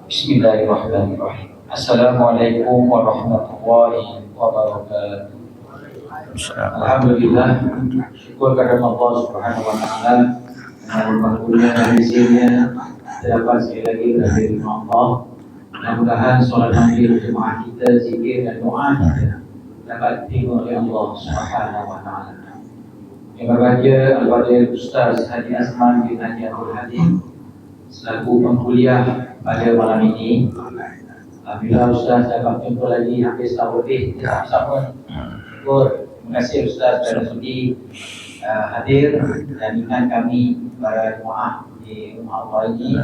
Bismillahirrahmanirrahim. Assalamualaikum warahmatullahi wabarakatuh. Alhamdulillah, syukur kepada Allah Subhanahu wa taala yang berkurnia dan hasilnya terdapat sekali lagi berada di rumah Allah. Mudah-mudahan solat maghrib jemaah kita, zikir dan doa kita dapat diterima oleh Allah Subhanahu wa taala. Yang berbahagia Al-Fadhil Ustaz Haji Azman bin Haji Abdul Halim selaku pengkuliah pada malam ini. Alhamdulillah Ustaz dapat jumpa lagi hampir setahun lebih bersama. Syukur. Terima kasih Ustaz kerana sudi hadir dan ingat kami para jemaah di rumah Allah ini.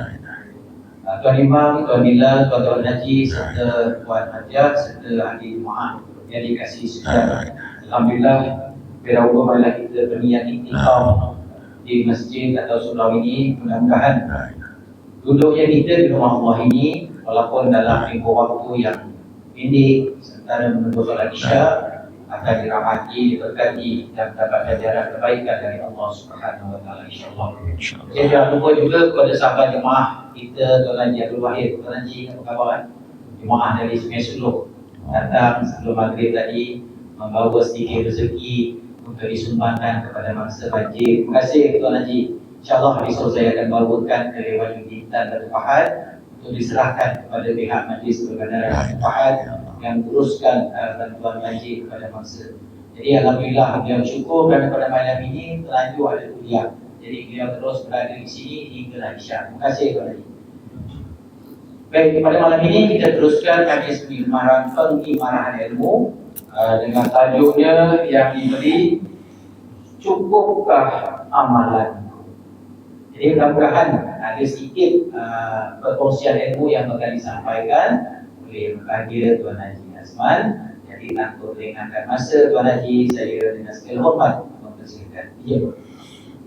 Tuan Imam, Tuan Bilal, Tuan Haji serta Tuan Hajat serta ahli jemaah yang dikasihi sekalian. Alhamdulillah bila kita berniat iktikaf di masjid atau surau ini, mudah-mudahan duduknya kita di rumah Allah ini walaupun dalam tempoh waktu yang pendek sementara menunggu solat Isya akan dirahmati, diberkati dan dapat jajaran kebaikan dari Allah Subhanahu wa taala insyaallah. Jadi jangan lupa juga kepada sahabat jemaah kita Tuan Haji Abdul Wahid. Tuan Haji apa khabar kan? Jemaah dari Sungai Suluh datang sebelum maghrib tadi membawa sedikit rezeki untuk disumbangkan kepada mangsa banjir. Terima kasih Tuan Haji. InsyaAllah besok saya akan bawakan ke Dewan Junjitan Batu Pahat untuk diserahkan kepada pihak Majlis Perbandaran Batu Pahat yang teruskan bantuan banjir kepada mangsa. Jadi Alhamdulillah beliau syukur kerana pada malam ini terlanjur ada kuliah. Jadi beliau terus berada di sini hingga Isya. Terima kasih Tuan Haji. Baik, pada malam ini kita teruskan majlis pengimarahan ilmu dengan tajuknya yang diberi Cukupkah Amalan. Jadi mudah-mudahan ada sedikit perkongsian ilmu yang akan disampaikan oleh berbahagia Tuan Haji Azman. Jadi tanpa melengahkan masa, Tuan Haji, saya dengan segala hormat mempersilakan.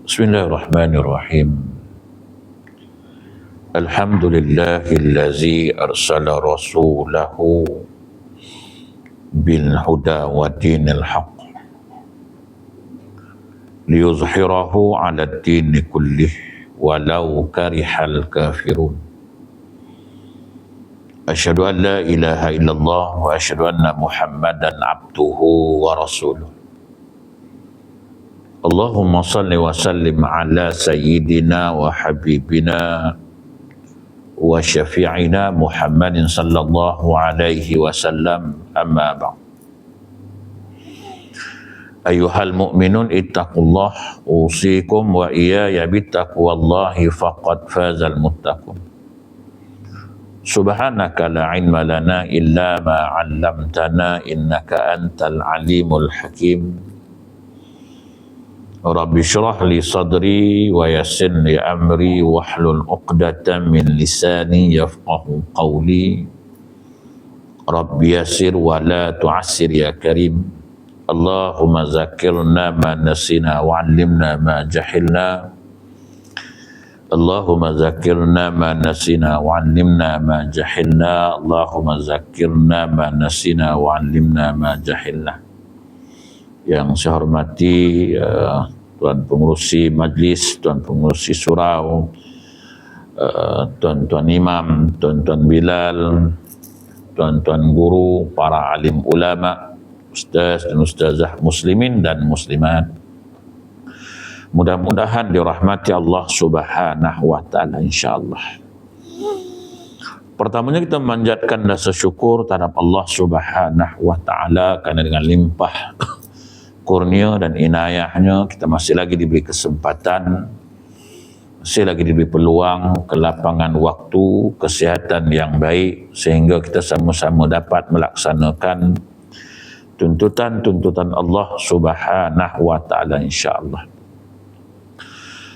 Bismillahirrahmanirrahim. Alhamdulillahillazi arsala rasulahu bil huda wa dinil haq liyuzhirahu 'ala ad-dini kullih walau karihal kafirun. Asyhadu an la ilaha illallah wa asyhadu anna Muhammadan abduhu wa rasuluh. Allahumma salli wa sallim ala sayyidina wa habibina wa syafi'ina Muhammadin sallallahu alaihi wasallam, amma ba'd. Ayuhal mu'minun ittaqullah, usikum wa iyaya bittaqwallahi faqad fazal muttaqun. Subhanaka la ilma lana illa ma 'allamtana innaka antal alimul hakim. Rabbi syrah li sadri wa yassir li amri wahlul 'uqdatam min lisani yafqahu qawli. Rabbi yassir wa la tu'assir ya karim. Allahumma zakirna ma nasina wa 'allimna ma jahilna. Allahumma zakirna ma nasina wa 'allimna ma jahilna. Allahumma zakirna ma nasina wa 'allimna ma jahilna. Yang saya hormati Tuan Pengurusi Majlis, Tuan Pengurusi Surau, Tuan-Tuan Imam, Tuan-Tuan Bilal, Tuan-Tuan Guru, para alim ulama, Ustaz dan Ustazah muslimin dan muslimat. Mudah-mudahan dirahmati Allah Subhanahu wa taala insyaallah. Pertamanya kita memanjatkan rasa syukur terhadap Allah Subhanahu wa taala kerana dengan limpah kurnia dan inayahnya kita masih lagi diberi kesempatan, masih lagi diberi peluang, kelapangan waktu, kesihatan yang baik sehingga kita sama-sama dapat melaksanakan tuntutan-tuntutan Allah Subhanahu wa taala insya-Allah.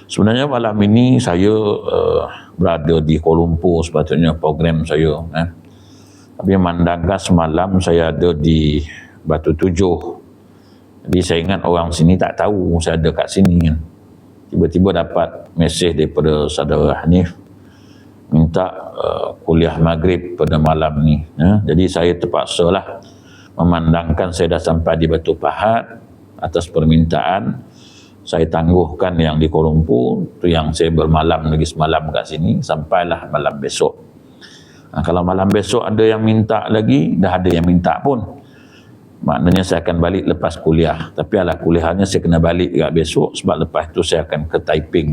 Sebenarnya malam ini saya berada di Kuala Lumpur, sepatutnya program saya, tapi memandangkan semalam saya ada di Batu Tujuh. Jadi saya ingat orang sini tak tahu saya ada kat sini kan. Tiba-tiba dapat mesej daripada saudara Hanif minta kuliah maghrib pada malam ni. Jadi saya terpaksalah memandangkan saya dah sampai di Batu Pahat atas permintaan. Saya tangguhkan yang di Kuala Lumpur, tu yang saya bermalam lagi semalam kat sini, sampailah malam besok. Kalau malam besok ada yang minta lagi, dah ada yang minta pun, maknanya saya akan balik lepas kuliah. Tapi ala kuliahnya saya kena balik juga besok, sebab lepas tu saya akan ke Taiping.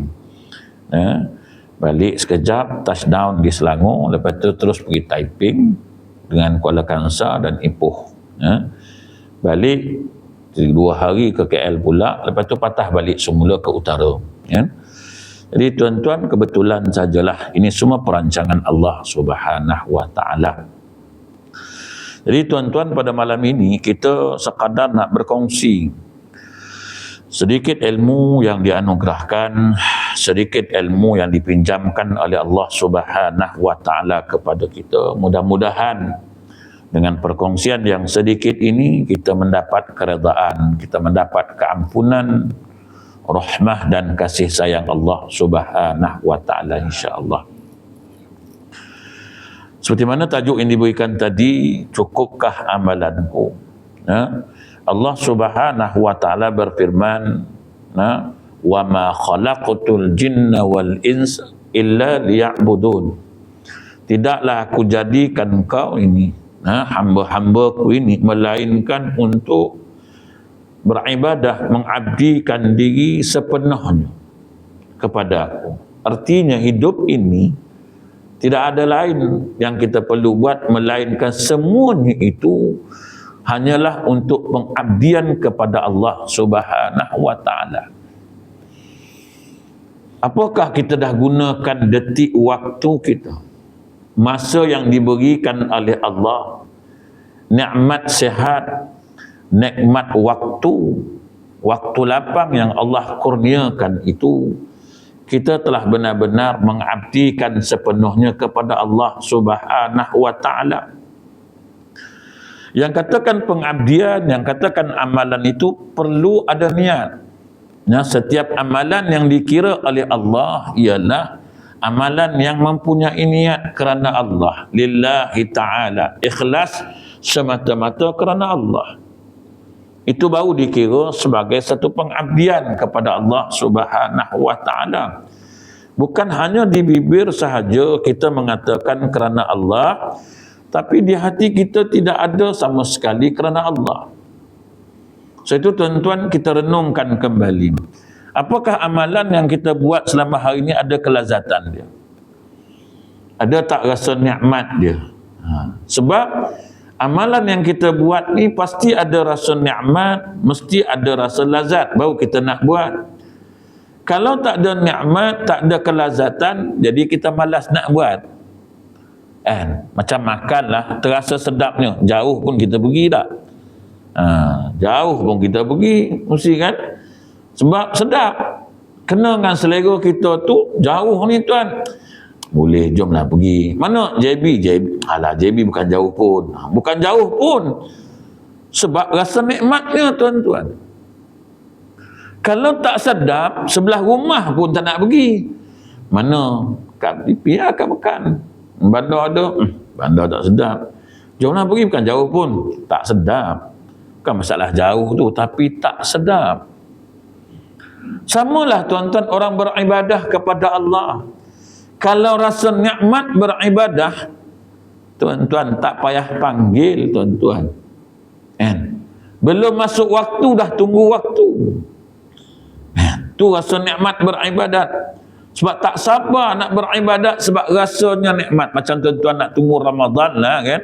Balik sekejap, touchdown di Selangor, lepas tu terus pergi Taiping dengan Kuala Kangsar dan Ipoh. Balik 2 hari ke KL pula, lepas tu patah balik semula ke utara. Jadi tuan-tuan, kebetulan sajalah ini semua perancangan Allah Subhanahu wa taala. Jadi tuan-tuan, pada malam ini kita sekadar nak berkongsi sedikit ilmu yang dianugerahkan, sedikit ilmu yang dipinjamkan oleh Allah Subhanahu wa taala kepada kita. Mudah-mudahan dengan perkongsian yang sedikit ini kita mendapat keredaan, kita mendapat keampunan, rahmah dan kasih sayang Allah Subhanahu wa taala, insya-Allah. Seperti mana tajuk yang diberikan tadi, cukupkah amalanku? Allah Subhanahu wa taala berfirman, wa ma khalaqtul jinna wal insa illa liya'budun. Tidaklah aku jadikan kau ini, hamba-hambaku ini, melainkan untuk beribadah, mengabdikan diri sepenuhnya kepada aku. Artinya hidup ini tidak ada lain yang kita perlu buat melainkan semuanya itu hanyalah untuk pengabdian kepada Allah Subhanahu wa taala. Apakah kita dah gunakan detik waktu kita, masa yang diberikan oleh Allah, nikmat sihat, nikmat waktu lapang yang Allah kurniakan itu, kita telah benar-benar mengabdikan sepenuhnya kepada Allah Subhanahu wa taala. Yang katakan pengabdian, yang katakan amalan itu perlu ada niat. Setiap amalan yang dikira oleh Allah ialah amalan yang mempunyai niat kerana Allah, lillahi ta'ala, ikhlas semata-mata kerana Allah. Itu baru dikira sebagai satu pengabdian kepada Allah Subhanahu wa taala. Bukan hanya di bibir sahaja kita mengatakan kerana Allah, tapi di hati kita tidak ada sama sekali kerana Allah. Sebab itu tuan-tuan, kita renungkan kembali. Apakah amalan yang kita buat selama hari ini ada kelazatan dia? Ada tak rasa nikmat dia? Sebab amalan yang kita buat ni pasti ada rasa nikmat, mesti ada rasa lazat, baru kita nak buat. Kalau tak ada nikmat, tak ada kelazatan, jadi kita malas nak buat. Macam makan lah, terasa sedapnya, jauh pun kita pergi tak? Jauh pun kita pergi, mesti kan? Sebab sedap. Kena dengan selera kita tu, jauh ni tuan. Boleh, jomlah pergi. Mana JB? Alah, JB bukan jauh pun. Bukan jauh pun. Sebab rasa nikmatnya tuan-tuan. Kalau tak sedap, sebelah rumah pun tak nak pergi. Mana? Kat pipi akan makan. Bandar ada, bandar tak sedap. Jomlah pergi, bukan jauh pun. Tak sedap. Bukan masalah jauh tu, tapi tak sedap. Samalah tuan-tuan orang beribadah kepada Allah. Kalau rasa nikmat beribadah, tuan-tuan tak payah panggil tuan-tuan. Belum masuk waktu dah tunggu waktu. Tu rasa nikmat beribadat. Sebab tak sabar nak beribadat sebab rasanya nikmat. Macam tuan-tuan nak tunggu Ramadan lah kan.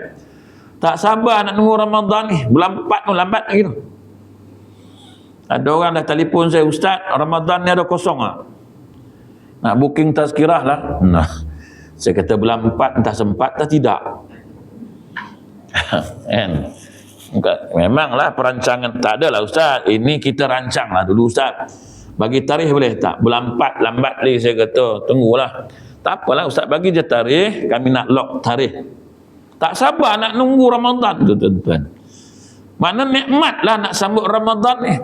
Tak sabar nak tunggu Ramadan ni. Bulan 4 tu lambat lagi tu. Ada orang dah telefon saya, Ustaz, Ramadan ni ada kosong tak? Nak booking tazkirah lah. Saya kata bulan 4 entah sempat atau tidak. Memanglah perancangan. Tak adalah Ustaz, ini kita rancang lah dulu Ustaz. Bagi tarikh boleh tak? Bulan 4 lambat lagi, saya kata tunggulah. Tak apalah Ustaz, bagi je tarikh, kami nak lock tarikh. Tak sabar nak nunggu Ramadan tu tuan-tuan. Mana nikmat lah nak sambut Ramadan ni.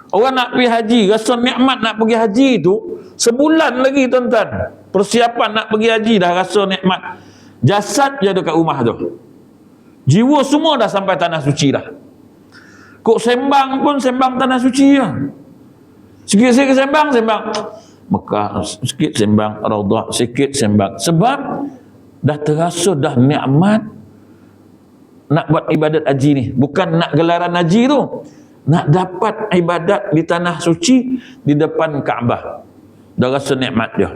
Orang nak pergi haji, rasa nikmat nak pergi haji tu sebulan lagi tuan-tuan. Persiapan nak pergi haji dah rasa nikmat. Jasad je dekat rumah tu. Jiwa semua dah sampai tanah suci dah. Kok sembang pun sembang tanah suci je. Sikit-sikit sembang Mekah, sikit sembang Raudah, sikit sembang. Sebab dah terasa dah nikmat nak buat ibadat haji ni. Bukan nak gelaran haji tu, nak dapat ibadat di tanah suci di depan Kaabah. Dah rasa nikmat dia.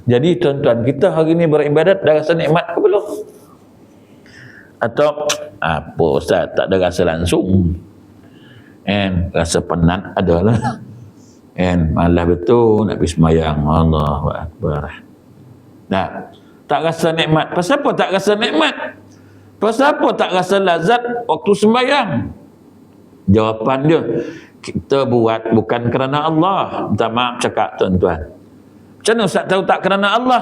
Jadi tuan-tuan, kita hari ni beribadat dah rasa nikmat ke belum? Atau apa Ustaz, tak ada rasa langsung, rasa penat adalah, malas betul nak pergi sembahyang. Allahu Akbar. Nah, tak rasa nikmat. Pasal apa tak rasa nikmat? Pasal apa tak rasa lazat waktu sembahyang? Jawapan dia, kita buat bukan kerana Allah. Minta maaf cakap tuan-tuan. Macam mana Ustaz tahu tak kerana Allah?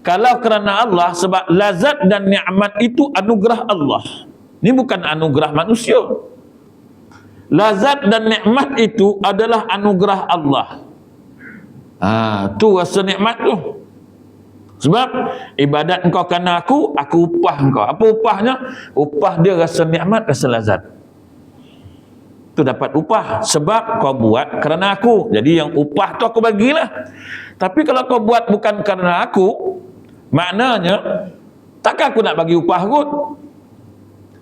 Kalau kerana Allah, sebab lazat dan nikmat itu anugerah Allah. Ini bukan anugerah manusia. Lazat dan nikmat itu adalah anugerah Allah. Tu rasa nikmat tu. Sebab ibadat engkau kerana aku upah engkau. Apa upahnya? Upah dia rasa nikmat, rasa lazat. Tu dapat upah sebab kau buat kerana aku. Jadi yang upah tu aku bagilah. Tapi kalau kau buat bukan kerana aku, maknanya takkan aku nak bagi upah kot.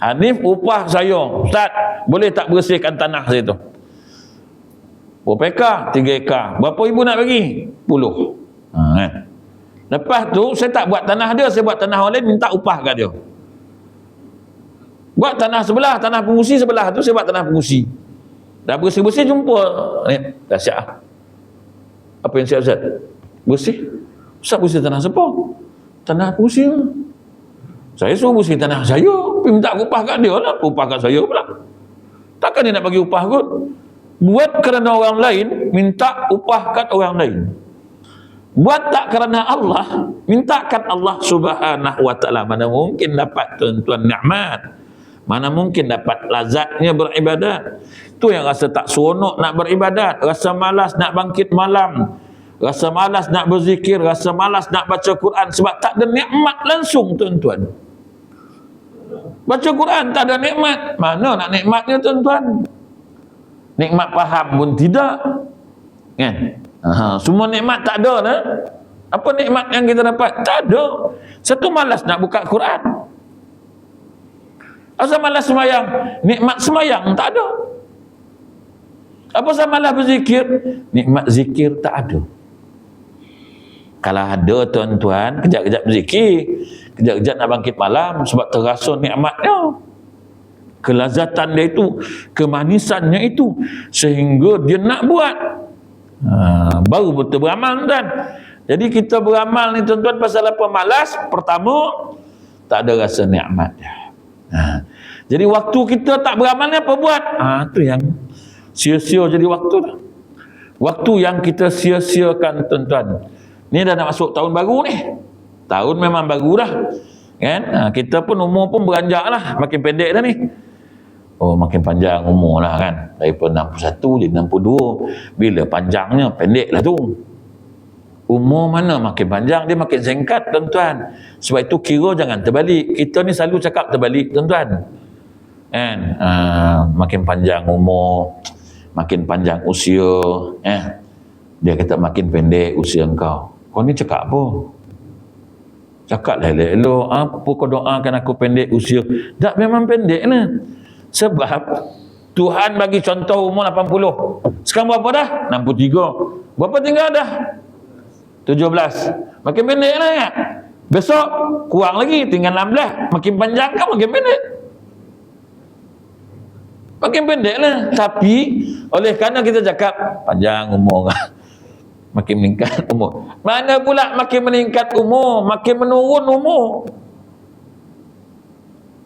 Hanif upah saya, Ustaz, boleh tak bersihkan tanah saya tu? Berapa ekar? 3 ekar. Berapa ibu nak bagi? 10. Lepas tu saya tak buat tanah dia, saya buat tanah orang lain, minta upah kat dia. Buat tanah sebelah, tanah pengungsi sebelah tu saya buat tanah pengungsi. Dah bersih-bersih jumpa dah siap. Apa yang siap Ustaz? Bersih. Ustaz bersih tanah siapa? Tanah pengungsi. Saya suruh bersih tanah saya, minta upah kat dia lah. Upah kat saya pula. Takkan dia nak bagi upah kot? Buat kerana orang lain, minta upah kat orang lain. Buat tak kerana Allah, mintakan Allah Subhanahu wa ta'ala. Mana mungkin dapat tuan-tuan nikmat, mana mungkin dapat lazatnya beribadat. Tu yang rasa tak seronok nak beribadat, rasa malas nak bangkit malam, rasa malas nak berzikir, rasa malas nak baca Quran sebab tak ada nikmat langsung tuan-tuan. Baca Quran tak ada nikmat, mana nak nikmatnya tuan-tuan? Nikmat faham pun tidak, kan? Semua nikmat tak ada nah. Apa nikmat yang kita dapat? Tak ada. Satu malas nak buka Quran. Asal malas sembahyang, nikmat sembahyang tak ada. Apa asal malas berzikir, nikmat zikir tak ada. Kalau ada tuan-tuan, kejap-kejap berzikir, kejap-kejap nak bangkit malam sebab terasa nikmatnya, kelazatan dia itu, kemanisannya itu, sehingga dia nak buat. Baru betul beramal tuan. Jadi kita beramal ni tuan-tuan pasal apa? Malas. Pertama, tak ada rasa nikmat dia. Jadi waktu kita tak beramal ni apa buat? Tu yang sia-sia jadi waktu tu. Waktu yang kita sia-siakan tuan-tuan. Ni dah nak masuk tahun baru ni. Tahun memang baru dah, kan? Kita pun umur pun beranjak lah, makin pendek dah ni. Oh, makin panjang umur lah kan. Daripada 61 jadi 62. Bila panjangnya, pendek lah tu. Umur mana makin panjang, dia makin singkat tuan-tuan. Sebab itu kira jangan terbalik. Kita ni selalu cakap terbalik tuan-tuan. Kan? Makin panjang umur, makin panjang usia. Dia kata makin pendek usia engkau. Kau ni cakap apa? Cakap lah elok-elok. Apa kau doakan aku pendek usia? Tak, memang pendek lah. Sebab Tuhan bagi contoh umur 80. Sekarang berapa dah? 63. Berapa tinggal dah? 17. Makin pendek lah ya. Besok kurang lagi, tinggal 16. Makin panjang kan makin pendek. Makin pendek lah. Tapi oleh kerana kita cakap panjang umur, makin meningkat umur. Mana pula makin meningkat umur, makin menurun umur.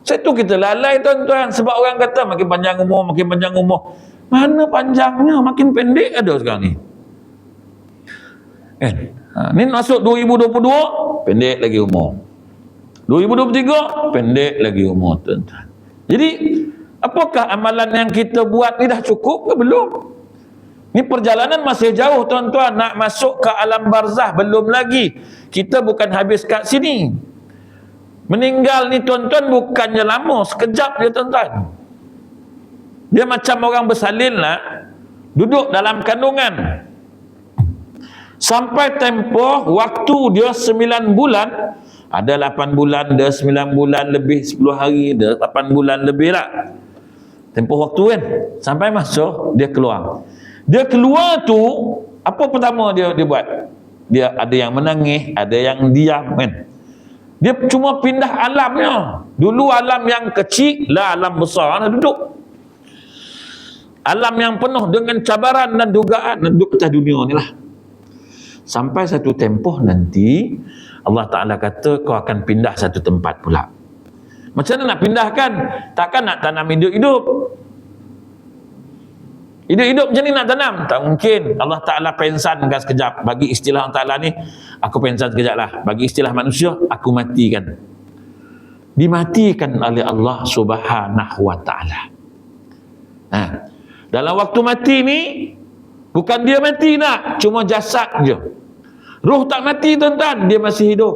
Itu kita lalai tuan-tuan. Sebab orang kata makin panjang umur, makin panjang umur. Mana panjangnya, makin pendek ada sekarang ni. Ni masuk 2022, pendek lagi umur. 2023, pendek lagi umur tuan-tuan. Jadi, apakah amalan yang kita buat ni dah cukup ke belum? Ni perjalanan masih jauh tuan-tuan. Nak masuk ke alam barzah belum lagi. Kita bukan habis kat sini. Meninggal ni tuan-tuan bukannya lama, sekejap je tuan-tuan. Dia macam orang bersalin lah, duduk dalam kandungan. Sampai tempoh waktu dia 9 bulan, Ada 8 bulan, ada 9 bulan lebih 10 hari, ada 8 bulan lebih lah. Tempoh waktu kan. Sampai masuk, dia keluar. Dia keluar tu, apa pertama dia buat? Dia ada yang menangis, ada yang diam kan. Dia cuma pindah alamnya. Dulu alam yang kecil, lah alam besar nak duduk. Alam yang penuh dengan cabaran dan dugaan duduk atas dunia ni lah. Sampai satu tempoh nanti Allah Ta'ala kata kau akan pindah satu tempat pula. Macam mana nak pindahkan? Takkan nak tanam hidup-hidup. Hidup-hidup macam ni nak tanam? Tak mungkin. Allah Ta'ala pensankan sekejap. Bagi istilah Allah Ta'ala ni, aku pensan sekejap lah. Bagi istilah manusia, aku matikan. Dimatikan oleh Allah Subhanahu Wa Ta'ala. Dalam waktu mati ni, bukan dia mati nak, cuma jasad je. Ruh tak mati tuan-tuan, dia masih hidup.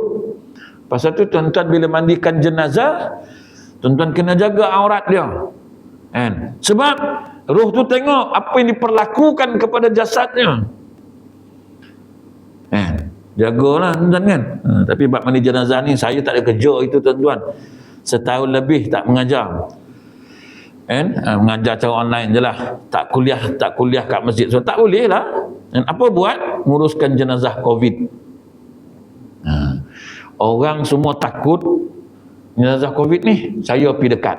Pasal tu tuan-tuan bila mandikan jenazah, tuan-tuan kena jaga aurat dia. Kan? Sebab ruh tu tengok apa yang diperlakukan kepada jasadnya. Jagalah tuan-tuan kan. Tapi bab mandi jenazah ni saya tak ada kerja itu tuan-tuan. Setahun lebih tak mengajar. Mengajar cara online je lah. Tak kuliah kat masjid. So tak boleh lah. Dan apa buat? Nguruskan jenazah COVID. Orang semua takut jenazah COVID ni, saya pergi dekat.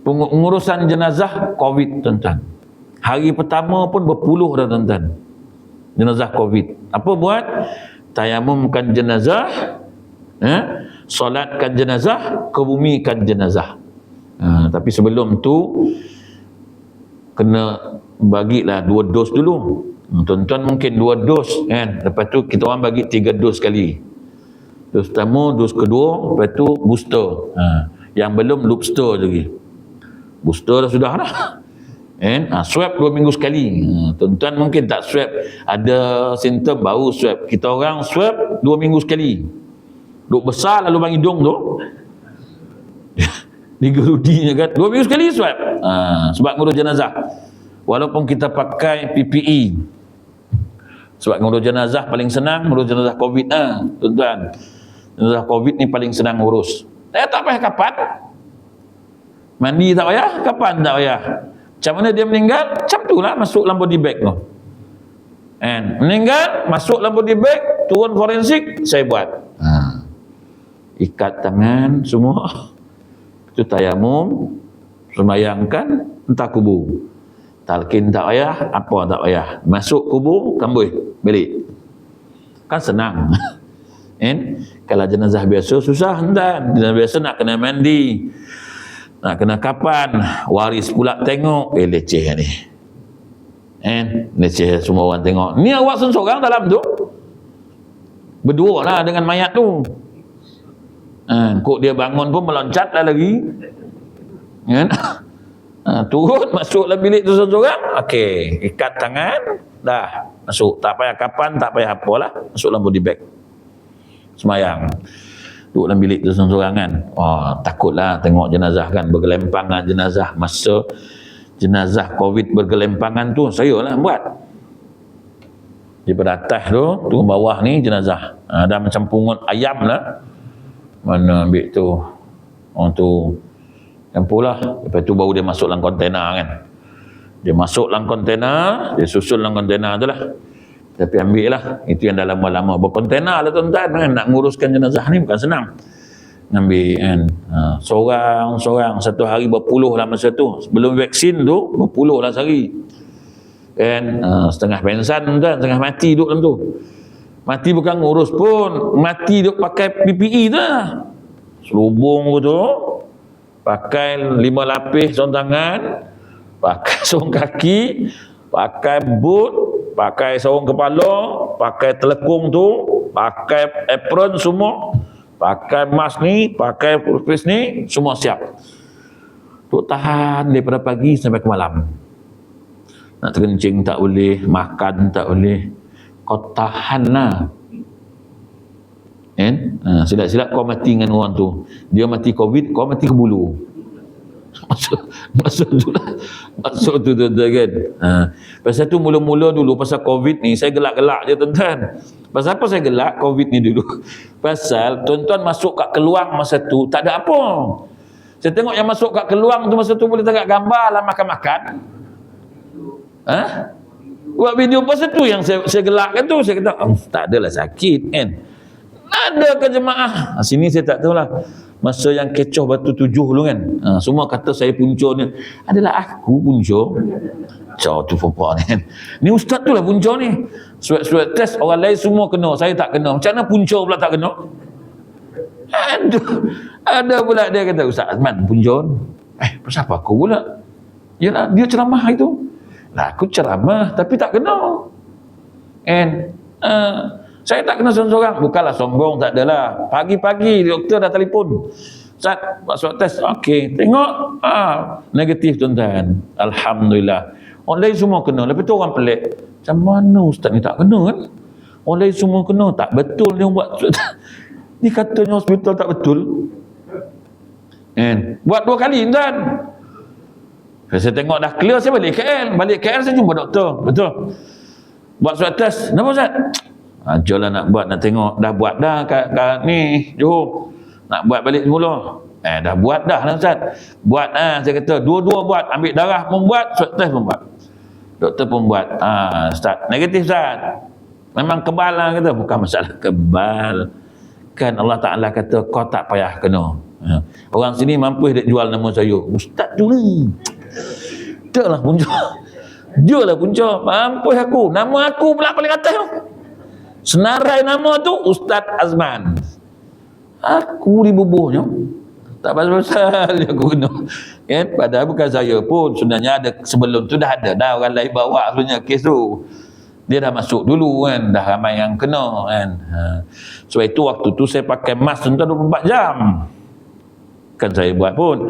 Pengurusan jenazah COVID tuan-tuan. Hari pertama pun berpuluh dah tuan-tuan. Jenazah COVID. Apa buat? Tayamumkan jenazah, solatkan jenazah, kebumikan jenazah. Tapi sebelum tu kena bagilah 2 dos dulu. Tuan-tuan mungkin 2 dos kan. Lepas tu kita orang bagi 3 dos sekali. Dos pertama, dos kedua, lepas tu booster. Yang belum lobster lagi. Booster dah sudah lah. Swab 2 minggu sekali. Tuan-tuan mungkin tak swab, ada simptom baru swab. Kita orang swab 2 minggu sekali. Duk besar lalu bang hidung tu. Digerudinya kan 2 minggu sekali swab. Sebab ngurus jenazah. Walaupun kita pakai PPE. Sebab ngurus jenazah paling senang, ngurus jenazah COVID tuan-tuan. Jenazah COVID ni paling senang urus. Tak payah kapan. Mandi tak payah, kapan tak payah. Macam mana dia meninggal? Macam tu lah masuk dalam body bag tu. Meninggal, masuk dalam body bag, turun forensik, saya buat. Ikat tangan semua. Itu tayamum, sembayangkan, entah kubur. Talqin tak payah, apa tak payah. Masuk kubur, kambui, balik. Kan senang. Kalau jenazah biasa susah tuan. Jenazah biasa nak kena mandi, nak kena kapan, waris pula tengok, leceh ni. Leceh semua orang tengok. Ni awak seorang dalam tu. Berdua lah dengan mayat tu. Kok dia bangun pun meloncat lah lagi. Turun masuk dalam bilik tu seorang. Okey, ikat tangan, dah masuk. Tak payah kapan, tak payah apalah, masuk dalam body bag. Semayang. Duduk dalam bilik tu seorang kan. Takutlah tengok jenazah kan, bergelempangan jenazah. Masa jenazah COVID bergelempangan tu, saya lah buat. Daripada atas tu, turun bawah ni jenazah. Ada macam pungut ayam lah. Mana ambil tu? Tu campur lah. Lepas tu baru dia masuk dalam kontena kan. Dia masuk dalam kontena, dia susun dalam kontena tu lah. Tapi ambil lah. Itu yang dah lama-lama berkontena lah tuan-tuan kan. Nak nguruskan jenazah ni bukan senang. Ambil kan. Seorang-seorang satu hari berpuluh lah masa tu. Sebelum vaksin tu berpuluh lah sehari. Kan. Setengah pensan tuan-tuan, setengah mati duduk dalam tu. Mati bukan ngurus pun, mati duk pakai PPE tu lah. Selubung tu, pakai 5 lapis sarung tangan, pakai sarung kaki, pakai boot, pakai sarung kepala, pakai telekung tu, pakai apron semua, pakai mask ni, pakai face ni, semua siap. Duk tahan daripada pagi sampai ke malam. Nak terkencing tak boleh, makan tak boleh. Kau tahan lah. Silap-silap kau mati dengan orang tu. Dia mati COVID, kau mati ke bulu. Masuk tu lah. Masuk tu tuan-tuan kan. Pasal tu mula-mula dulu pasal COVID ni saya gelak-gelak je tuan-tuan. Pasal apa saya gelak COVID ni dulu? Pasal tuan-tuan masuk kat keluang masa tu tak ada apa. Saya tengok yang masuk kat keluang tu masa tu boleh tengok gambar lah makan-makan. Buat video pasal tu yang saya gelakkan tu. Saya kata tak adalah sakit kan. Ada ke jemaah? Sini saya tak tahulah. Masa yang kecoh batu 7 dulu kan. Semua kata saya punca ni. Adalah aku punca. Cau tu perempuan kan. Ni ustaz tu lah punca ni. Swab test orang lain semua kena. Saya tak kena. Macam mana punca pula tak kena? Ada pula dia kata Ustaz Azman punca. Pasal apa aku pula? Yalah dia ceramah itu. Lah aku ceramah tapi tak kena. And saya tak kena seorang-seorang. Bukanlah sombong, tak adalah. Pagi-pagi doktor dah telefon. Ustaz, buat swab test. Okey, tengok. Negatif tuan-tuan. Alhamdulillah. Orang lain semua kena. Lepas tu orang pelik. Macam mana Ustaz ni tak kena kan? Orang lain semua kena. Tak betul dia buat swab test. Ni katanya hospital tak betul. And buat 2 kali tuan. Saya tengok dah clear, saya balik KL. Balik KL saya jumpa doktor. Betul. Buat swab test. Kenapa Ustaz? Jomlah nak buat, nak tengok. Dah buat dah kat ni Johor. Nak buat balik semula. Dah buat dah lah Ustaz. Buat saya kata dua-dua buat. Ambil darah pun buat, swab test pun buat. Doktor pun buat. Ustaz, negatif Ustaz. Memang kebal lah kata. Bukan masalah kebal. Kan Allah Ta'ala kata kau tak payah kena. Orang sini mampu dia jual nama saya. Ustaz tu ni. Dia lah punca. Dia lah punca. Mampu aku. Nama aku pula paling atas tu. Senarai nama tu Ustaz Azman. Aku dibubuhnya. Tak pasal-pasal aku kena. Kan? Padahal bukan saya pun. Sebenarnya ada sebelum tu dah ada dah orang lain bawa sebenarnya kes tu. Dia dah masuk dulu kan. Dah ramai yang kena kan. Sebab itu waktu tu saya pakai mask tuan 24 jam. Kan saya buat pun.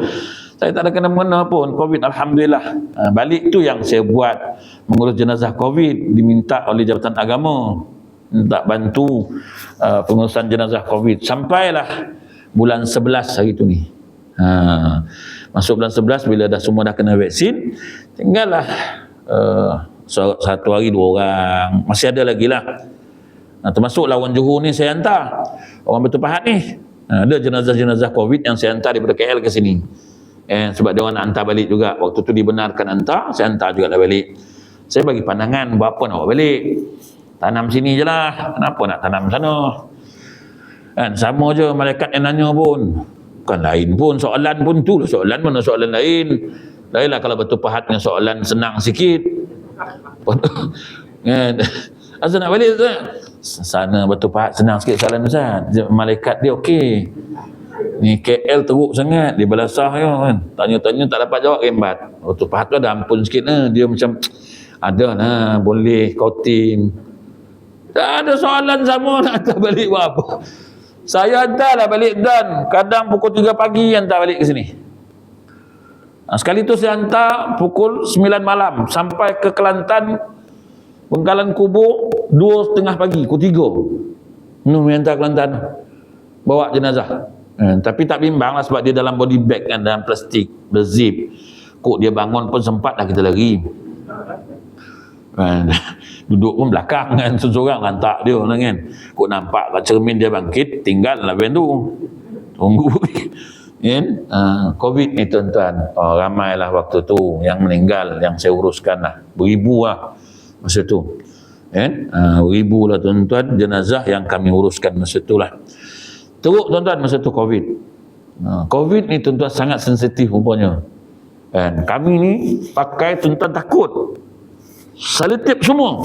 Saya tak ada kena-mengena pun. COVID Alhamdulillah. Balik tu yang saya buat. Mengurus jenazah COVID. Diminta oleh Jabatan Agama. Minta bantu pengurusan jenazah COVID. Sampailah bulan 11 hari tu ni. Masuk bulan 11 bila dah semua dah kena vaksin. Tinggallah satu hari 2 orang. Masih ada lagi lah. Termasuk lawan Johor ni saya hantar. Orang Batu Pahat ni. Ada jenazah-jenazah COVID yang saya hantar daripada KL ke sini. Sebab dia orang nak hantar balik juga. Waktu tu dibenarkan hantar, saya hantar juga lah balik. Saya bagi pandangan, berapa nak bawa balik? Tanam sini je lah. Kenapa nak tanam sana? Kan, sama je malaikat yang nanya pun. Bukan lain pun, soalan pun tu lah. Soalan mana soalan lain? Lainlah kalau Batu Pahatnya soalan senang sikit. Kan? Asal nak balik Ustaz? Sana Batu Pahat senang sikit soalan Ustaz. Malaikat dia okey. Ni KL teruk sangat. Dia belasah kan. Tanya-tanya tak dapat jawab rembat. Batu Pahat tu ada ampun sikit lah. Dia macam ada lah boleh kautin. Tak ada soalan sama nak hantar balik buat apa. Saya hantarlah balik dan kadang pukul 3 pagi hantar balik ke sini. Sekali tu saya hantar pukul 9 malam sampai ke Kelantan Bengkalan Kubur 2:30 pagi, pukul 3. Nuh hantar Kelantan. Bawa jenazah. Tapi tak bimbang lah sebab dia dalam body bag kan, dalam plastik, berzip. Kok dia bangun pun sempat dah kita lari. Duduk pun belakang kan, seorang lantak dia kan. Kok nampak kat cermin dia bangkit, tinggal lah band tu. Tunggu. Kan? COVID ni tuan-tuan, ramailah waktu tu yang meninggal, yang saya uruskan lah. Beribu lah masa tu. Kan? Beribu lah tuan-tuan jenazah yang kami uruskan masa tu lah. Teruk tuan-tuan masa tu COVID. COVID ni tuan-tuan sangat sensitif rupanya. Kan? Kami ni pakai tuan-tuan takut. Selotip semua.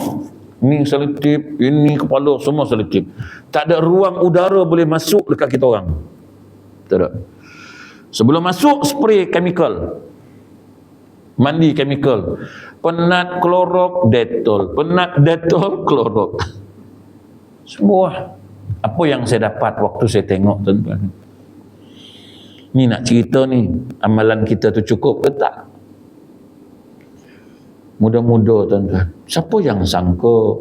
Ni selotip, ini kepala semua selotip. Tak ada ruang udara boleh masuk dekat kita orang. Tak ada. Sebelum masuk spray chemical. Mandi chemical. Penat klorok, Dettol. Penat Dettol, klorok. Semua. Apa yang saya dapat waktu saya tengok tuan-tuan. Ni nak cerita ni, amalan kita tu cukup ke tak? Muda-muda tuan-tuan. Siapa yang sangka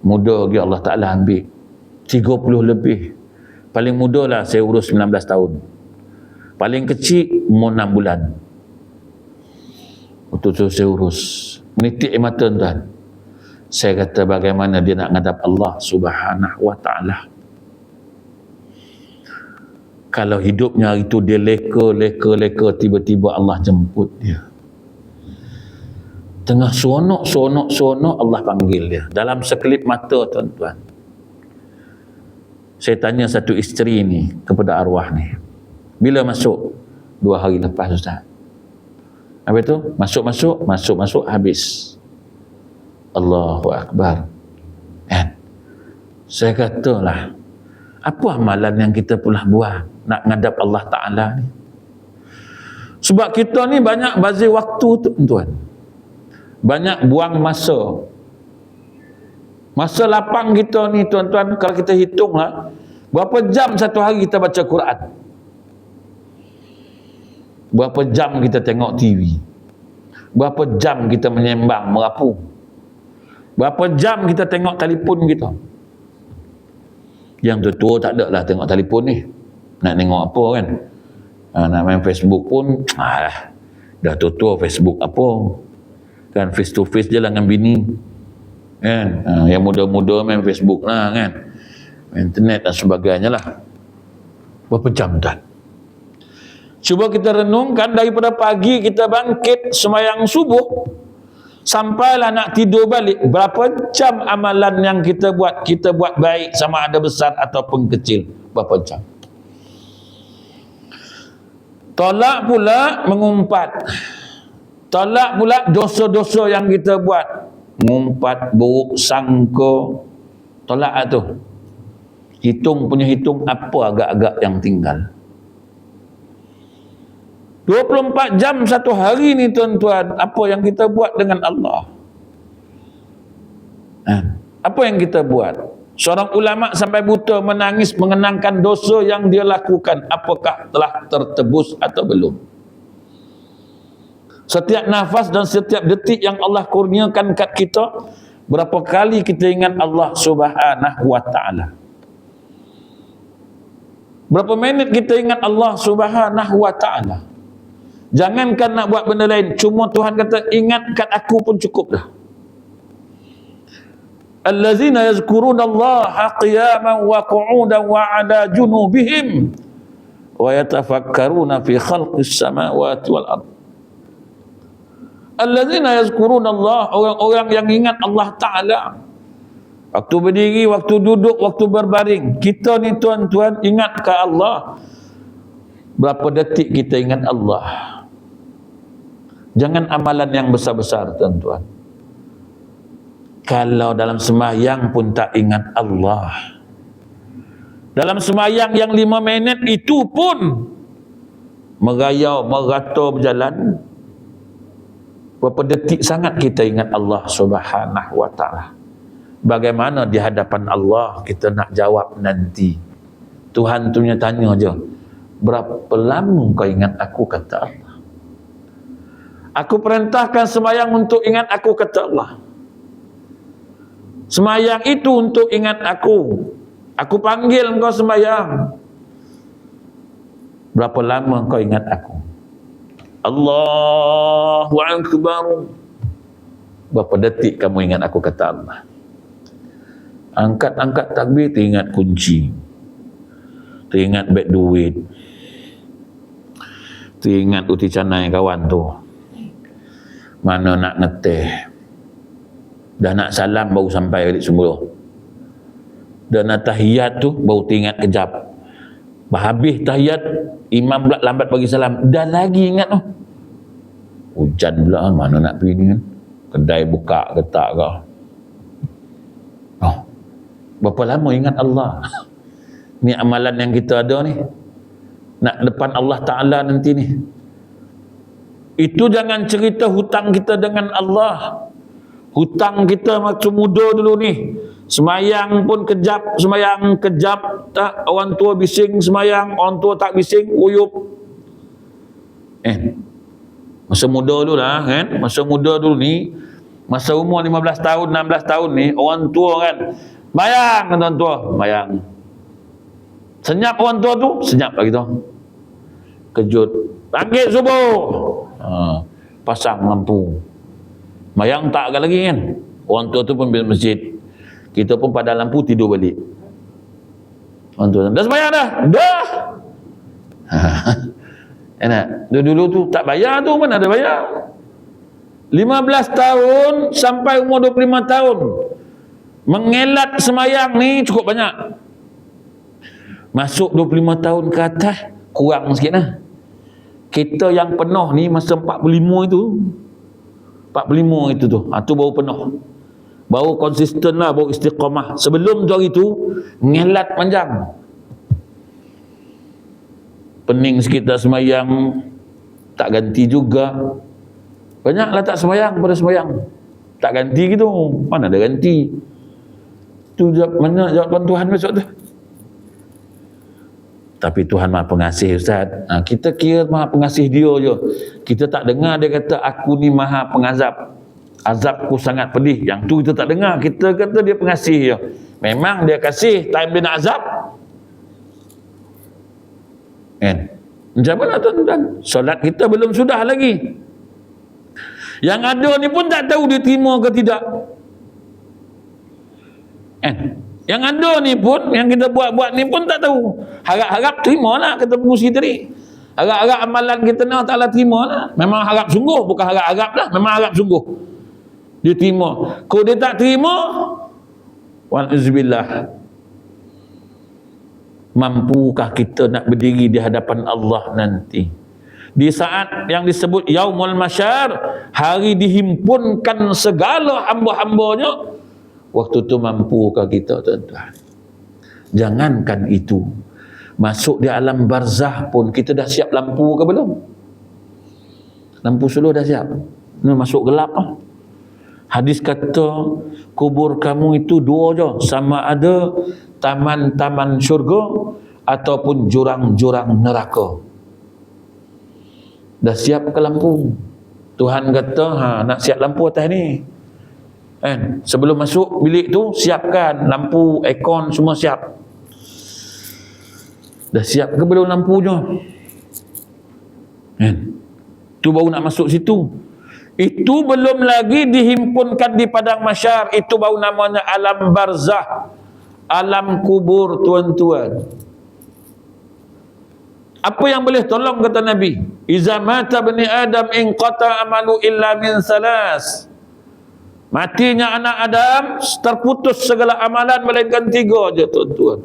muda lagi Allah Ta'ala ambil 30 lebih. Paling muda lah saya urus 19 tahun. Paling kecil umur 6 bulan. Waktu tu saya urus. Menitik air mata tuan. Saya kata bagaimana dia nak ngadap Allah Subhanahu wa ta'ala. Kalau hidupnya hari itu dia leka, tiba-tiba Allah jemput dia. Tengah seronok Allah panggil dia. Dalam sekelip mata tuan-tuan. Saya tanya satu isteri ni kepada arwah ni. Bila masuk? 2 hari lepas Ustaz. Habis tu masuk habis. Allahu Akbar. Kan? Saya katalah, apa amalan yang kita pula buat nak ngadap Allah Ta'ala ni? Sebab kita ni banyak bazir waktu tuan-tuan. Banyak buang masa. Masa lapang kita ni tuan-tuan, kalau kita hitung lah, berapa jam satu hari kita baca Quran? Berapa jam kita tengok TV? Berapa jam kita menyembang, merapu? Berapa jam kita tengok telefon kita? Yang tua tak ada lah tengok telefon ni. Nak tengok apa kan? Nak main Facebook pun, dah tua Facebook apa? Kan face to face je lah dengan bini. Kan? Yang muda-muda main Facebook lah kan? Main internet dan sebagainya lah. Berapa jam tuan? Cuba kita renungkan daripada pagi kita bangkit sembahyang subuh sampailah nak tidur balik, berapa jam amalan yang kita buat? Kita buat baik sama ada besar ataupun kecil. Berapa jam? Tolak pula mengumpat. Tolak pula dosa-dosa yang kita buat. Mengumpat, buruk sangka. Tolak tu. Hitung apa agak-agak yang tinggal. 24 jam satu hari ni tuan-tuan, apa yang kita buat dengan Allah? Apa yang kita buat? Seorang ulama sampai buta menangis mengenangkan dosa yang dia lakukan. Apakah telah tertebus atau belum? Setiap nafas dan setiap detik yang Allah kurniakan kat kita, berapa kali kita ingat Allah Subhanahu wa ta'ala? Berapa minit kita ingat Allah Subhanahu wa ta'ala? Jangankan nak buat benda lain, cuma Tuhan kata ingatkan aku pun cukup dah. Allazina yazkuruna Allah qiyaman wa qu'udan wa 'ala junubihim wa yatafakkaruna fi khalqis samawati wal ard. Allazina yazkuruna Allah, orang-orang yang ingat Allah Ta'ala. Waktu berdiri, waktu duduk, waktu berbaring. Kita ni tuan-tuan ingat ke Allah? Berapa detik kita ingat Allah? Jangan amalan yang besar-besar tuan-tuan. Kalau dalam sembahyang pun tak ingat Allah. Dalam sembahyang yang 5 minit itu pun merayau, merata berjalan. Berapa detik sangat kita ingat Allah Subhanahu wa ta'ala. Bagaimana di hadapan Allah kita nak jawab nanti? Tuhan tu tanya je, berapa lama kau ingat aku, kata Allah. Aku perintahkan sembahyang untuk ingat aku, kata Allah. Sembahyang itu untuk ingat aku. Aku panggil engkau sembahyang. Berapa lama kau ingat aku? Allahu Akbar. Berapa detik kamu ingat aku, kata Allah. Angkat takbir, teringat kunci, teringat beg duit, teringat uti canai kawan tu, mana nak ngeteh, dah nak salam baru sampai balik semula, dah nak tahiyat tu baru teringat kejap, habis tahiyat imam pula lambat bagi salam, dah lagi ingat tu. Hujan pula, mana nak pergi ni kan, kedai buka ke tak ke. Berapa lama ingat Allah? Ni amalan yang kita ada ni, nak depan Allah Ta'ala nanti ni. Itu jangan cerita hutang kita dengan Allah. Hutang kita waktu muda dulu ni, semayang pun kejap, semayang kejap tak, orang tua bising semayang, orang tua tak bising, uyup. Masa muda dulu lah kan, masa muda dulu ni, masa umur 15 tahun, 16 tahun ni, orang tua kan, mayang kan orang tua, mayang. Senyap orang tua tu, senyap lagi tu. kejut. Bangkit subuh. Pasang lampu. Mayang tak agak lagi kan. Orang tua tu pun pergi masjid. Kita pun pada lampu tidur balik. Orang tua, dah sembahyang dah? Dah. Enak. Dulu tu tak bayar tu, mana ada bayar. 15 tahun sampai umur 25 tahun. Mengelat sembahyang ni cukup banyak. Masuk 25 tahun ke atas, kurang sikit lah. Kita yang penuh ni masa 45 itu. 45 itu tu. Tu baru penuh. Baru konsisten lah, baru istiqamah. Sebelum tu hari tu, ngelat panjang. Pening sikit tak sembahyang, tak ganti juga. Banyaklah tak sembahyang pada sembahyang. Tak ganti gitu. Mana ada ganti? Tu mana jawapan Tuhan besok tu? Tapi Tuhan Maha Pengasih, Ustaz. Kita kira Maha Pengasih dia je. Kita tak dengar dia kata aku ni Maha Pengazab. Azabku sangat pedih. Yang tu kita tak dengar. Kita kata dia pengasih je. Memang dia kasih, time dia nak azab. Kan? Macam mana tuan-tuan? Solat kita belum sudah lagi. Yang ada ni pun tak tahu dia terima ke tidak. Yang ada ni pun, yang kita buat-buat ni pun tak tahu. Harap-harap terimalah kata pengusi tadi. Harap-harap amalan kita ni Allah Ta'ala terimalah. Memang harap sungguh, bukan harap-harap lah. Memang harap sungguh. Dia terima. Kalau dia tak terima, wa'azubillah. Mampukah kita nak berdiri di hadapan Allah nanti? Di saat yang disebut Yaumul Masyar, hari dihimpunkan segala hamba-hambanya, waktu tu mampukah kita, tuan-tuan? Jangankan itu, masuk di alam barzah pun kita dah siap lampu ke belum? Lampu suluh dah siap. Ni masuk gelap lah. Hadis kata kubur kamu itu dua je, sama ada taman-taman syurga ataupun jurang-jurang neraka. Dah siap ke lampu? Tuhan kata nak siap lampu atas ni. Kan? Sebelum masuk bilik tu siapkan lampu, aircon semua siap. Dah siap ke belum lampunya? Kan? Tu baru nak masuk situ. Itu belum lagi dihimpunkan di padang mahsyar. Itu baru namanya alam barzah, alam kubur, tuan-tuan. Apa yang boleh tolong kata Nabi? Iza mata bani Adam inqata amalu illa min salas. Matinya anak Adam terputus segala amalan melainkan 3 je, tuan-tuan.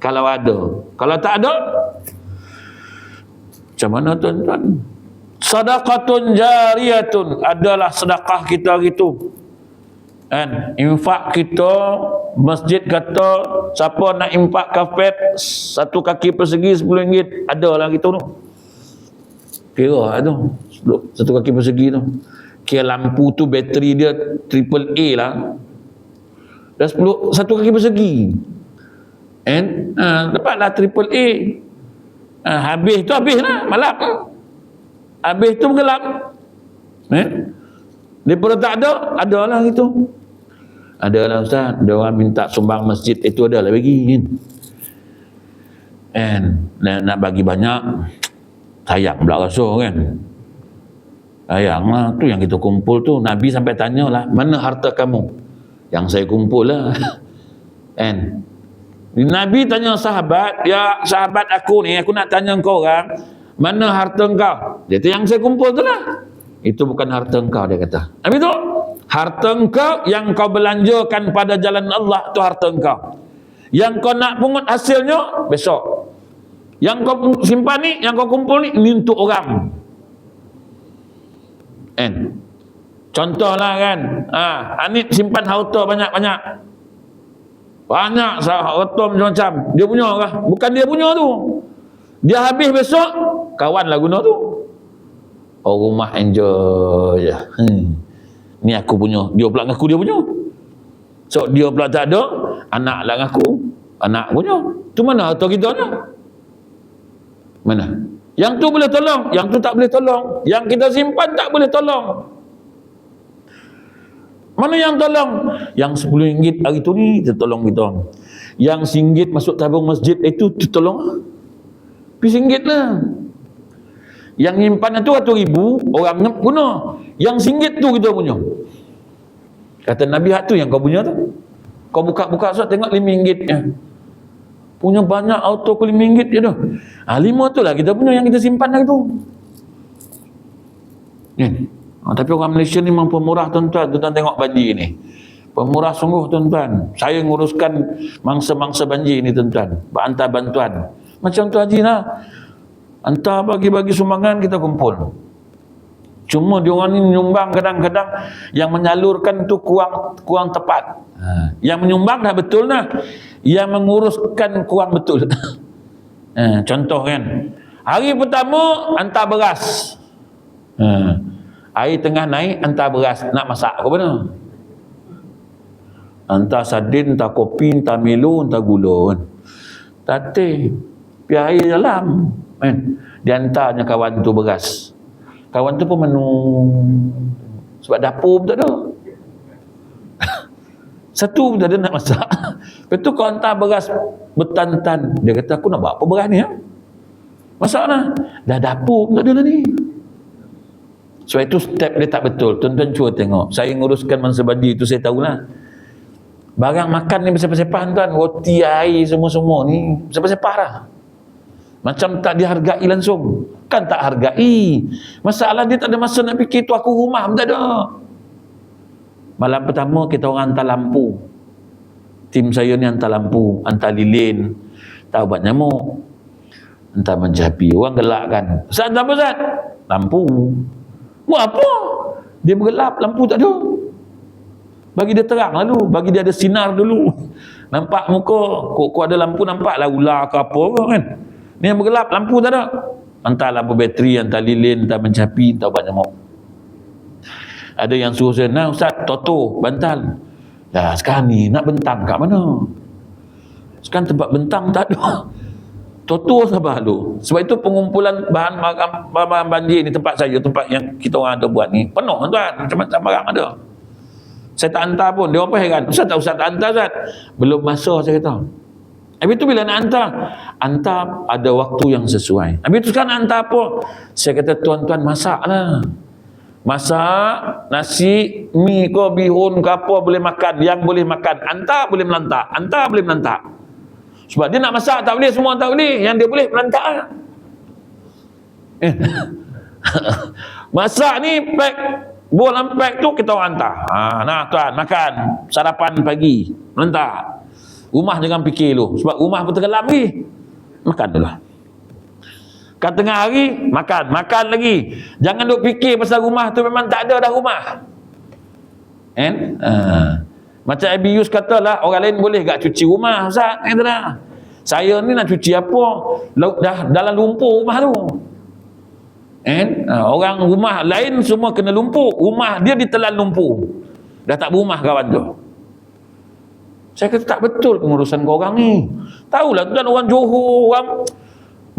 Kalau ada. Kalau tak ada, macam mana, tuan-tuan? Sadaqatun jariyatun, adalah sedekah kita gitu. Kan? Infak kita, masjid kata siapa nak infak kafet 1 kaki persegi RM10, adalah gitu tu. Kira tu 1 kaki persegi tu. Kira lampu tu bateri dia AAA lah. Dah 1 kaki persegi. Dapatlah AAA. Habis tu habis lah malam. Habis tu gelap. Daripada tak ada lah gitu. Adalah Ustaz, dia orang minta sumbang masjid itu adalah bagi kan. Nak bagi banyak, sayang pula rasa kan. Sayang lah, tu yang kita kumpul tu. Nabi sampai tanya lah, mana harta kamu? Yang saya kumpul lah. Kan. Nabi tanya sahabat, ya sahabat aku ni, aku nak tanya kau orang, mana harta engkau? Dia tu yang saya kumpul tu lah. Itu bukan harta engkau, dia kata. Nabi tu, harta engkau yang kau belanjakan pada jalan Allah, tu harta engkau. Yang kau nak pungut hasilnya besok. Yang kau simpan ni, yang kau kumpul ni untuk orang. Contohlah kan, Anit simpan harta banyak-banyak. Banyak harta macam-macam. Dia punya kah? Bukan dia punya tu. Dia habis besok, kawan lah guna tu. Rumah enjoy je. Ni aku punya. Dia pula ngaku dia punya. So dia pula tak ada, anak lah ngaku anak punya. Tu mana harta kita ni? Mana? Yang tu boleh tolong, yang tu tak boleh tolong. Yang kita simpan tak boleh tolong. Mana yang tolong? Yang RM10 hari tu ni kita tolong kita. Yang RM1 masuk tabung masjid itu tolong. RM10 lah. Yang nyimpan itu 1,000 orang guna. Yang RM1 tu kita punya. Kata Nabi, hak tu yang kau punya tu. Kau buka-buka surat tengok RM5 punya banyak auto ke RM5 je tu. 5 tu lah kita punya yang kita simpan lagi tu. Tapi orang Malaysia ni memang pemurah tuan-tuan. Tuan-tuan tengok banjir ni. Pemurah sungguh tuan-tuan. Saya nguruskan mangsa-mangsa banjir ni tuan-tuan. Hantar bantuan. Macam tu Haji lah. Hantar bagi-bagi sumbangan, kita kumpul. Cuma diorang ni menyumbang kadang-kadang yang menyalurkan tu kurang tepat. Yang menyumbang dah betul dah. Yang menguruskan kurang betul. Contoh kan. Hari pertama hantar beras. Air tengah naik hantar beras. Nak masak ke mana? Hantar sardin, hantar kopi, hantar Milo, hantar gula kan. Tatih. Biar air dalam. Kan? Dia hantarnya kawan tu beras. Kawan tu pun menung. Sebab dapur pun tak ada. Satu pun tak ada nak masak. Lepas tu kau hantar beras bertan-tan. Dia kata, aku nak buat apa beras ni? Masak lah. Dah dapur pun tak ada lah ni. Sebab itu step dia tak betul. Tuan-tuan cuba tengok. Saya nguruskan mangsa banjir tu, saya tahulah. Barang makan ni bersepah-sepah tuan. Roti, air, semua-semua ni bersepah-sepah lah. Macam tak dihargai langsung. Kan tak hargai. Masalah dia tak ada masa nak fikir tu aku rumah pun tak ada. Malam pertama kita orang hantar lampu. Tim saya ni hantar lampu, hantar lilin, hantar ubat nyamuk, hantar menjapi. Orang gelak kan. Ustaz hantar apa Ustaz? Lampu. Buat apa? Dia bergelap, lampu tak ada. Bagi dia terang lalu, bagi dia ada sinar dulu. Nampak muka, kok ada lampu nampak lah ular ke apa kan. Ni yang bergelap, lampu tak ada. Hantar lampu bateri, hantar lilin, hantar mencapi, hantar ubat nyamuk. Ada yang suruh saya, nah Ustaz, Toto, bantal. Dah sekarang ni nak bentang kat mana? Sekarang tempat bentang tak ada. Toto sabar dulu. Sebab itu pengumpulan bahan banjir ni tempat saya, tempat yang kita orang ada buat ni penuh tuan, macam-macam barang ada. Saya tak hantar pun, dia orang pun heran. Ustaz tak hantar Ustaz. Belum masa saya kata. Habis tu bila nak hantar ada waktu yang sesuai. Habis tu sekarang nak hantar apa? Saya kata tuan-tuan masaklah. Masak nasi, mi ke, bihun ke apa boleh makan, yang boleh makan. Hantar boleh melantak, hantar boleh melantak. Sebab dia nak masak tak boleh, semua tak boleh. Yang dia boleh melantak. Masak ni pack, bolam pack tu kita orang hantar. Nah tuan makan sarapan pagi, melantak. Rumah jangan fikir dulu. Sebab rumah pun tenggelam lagi. Makan dulu. Kat tengah hari, makan lagi. Jangan duk fikir pasal rumah tu memang tak ada dah rumah. Macam Abius kata lah, orang lain boleh tak cuci rumah Ustaz? Kata dah. Saya ni nak cuci apa? Dah dalam lumpur rumah tu. Orang rumah lain semua kena lumpur. Rumah dia ditelan lumpur. Dah tak berumah kawan tu. Saya kata tak betul pengurusan korang ni. Tahulah tuan orang Johor, orang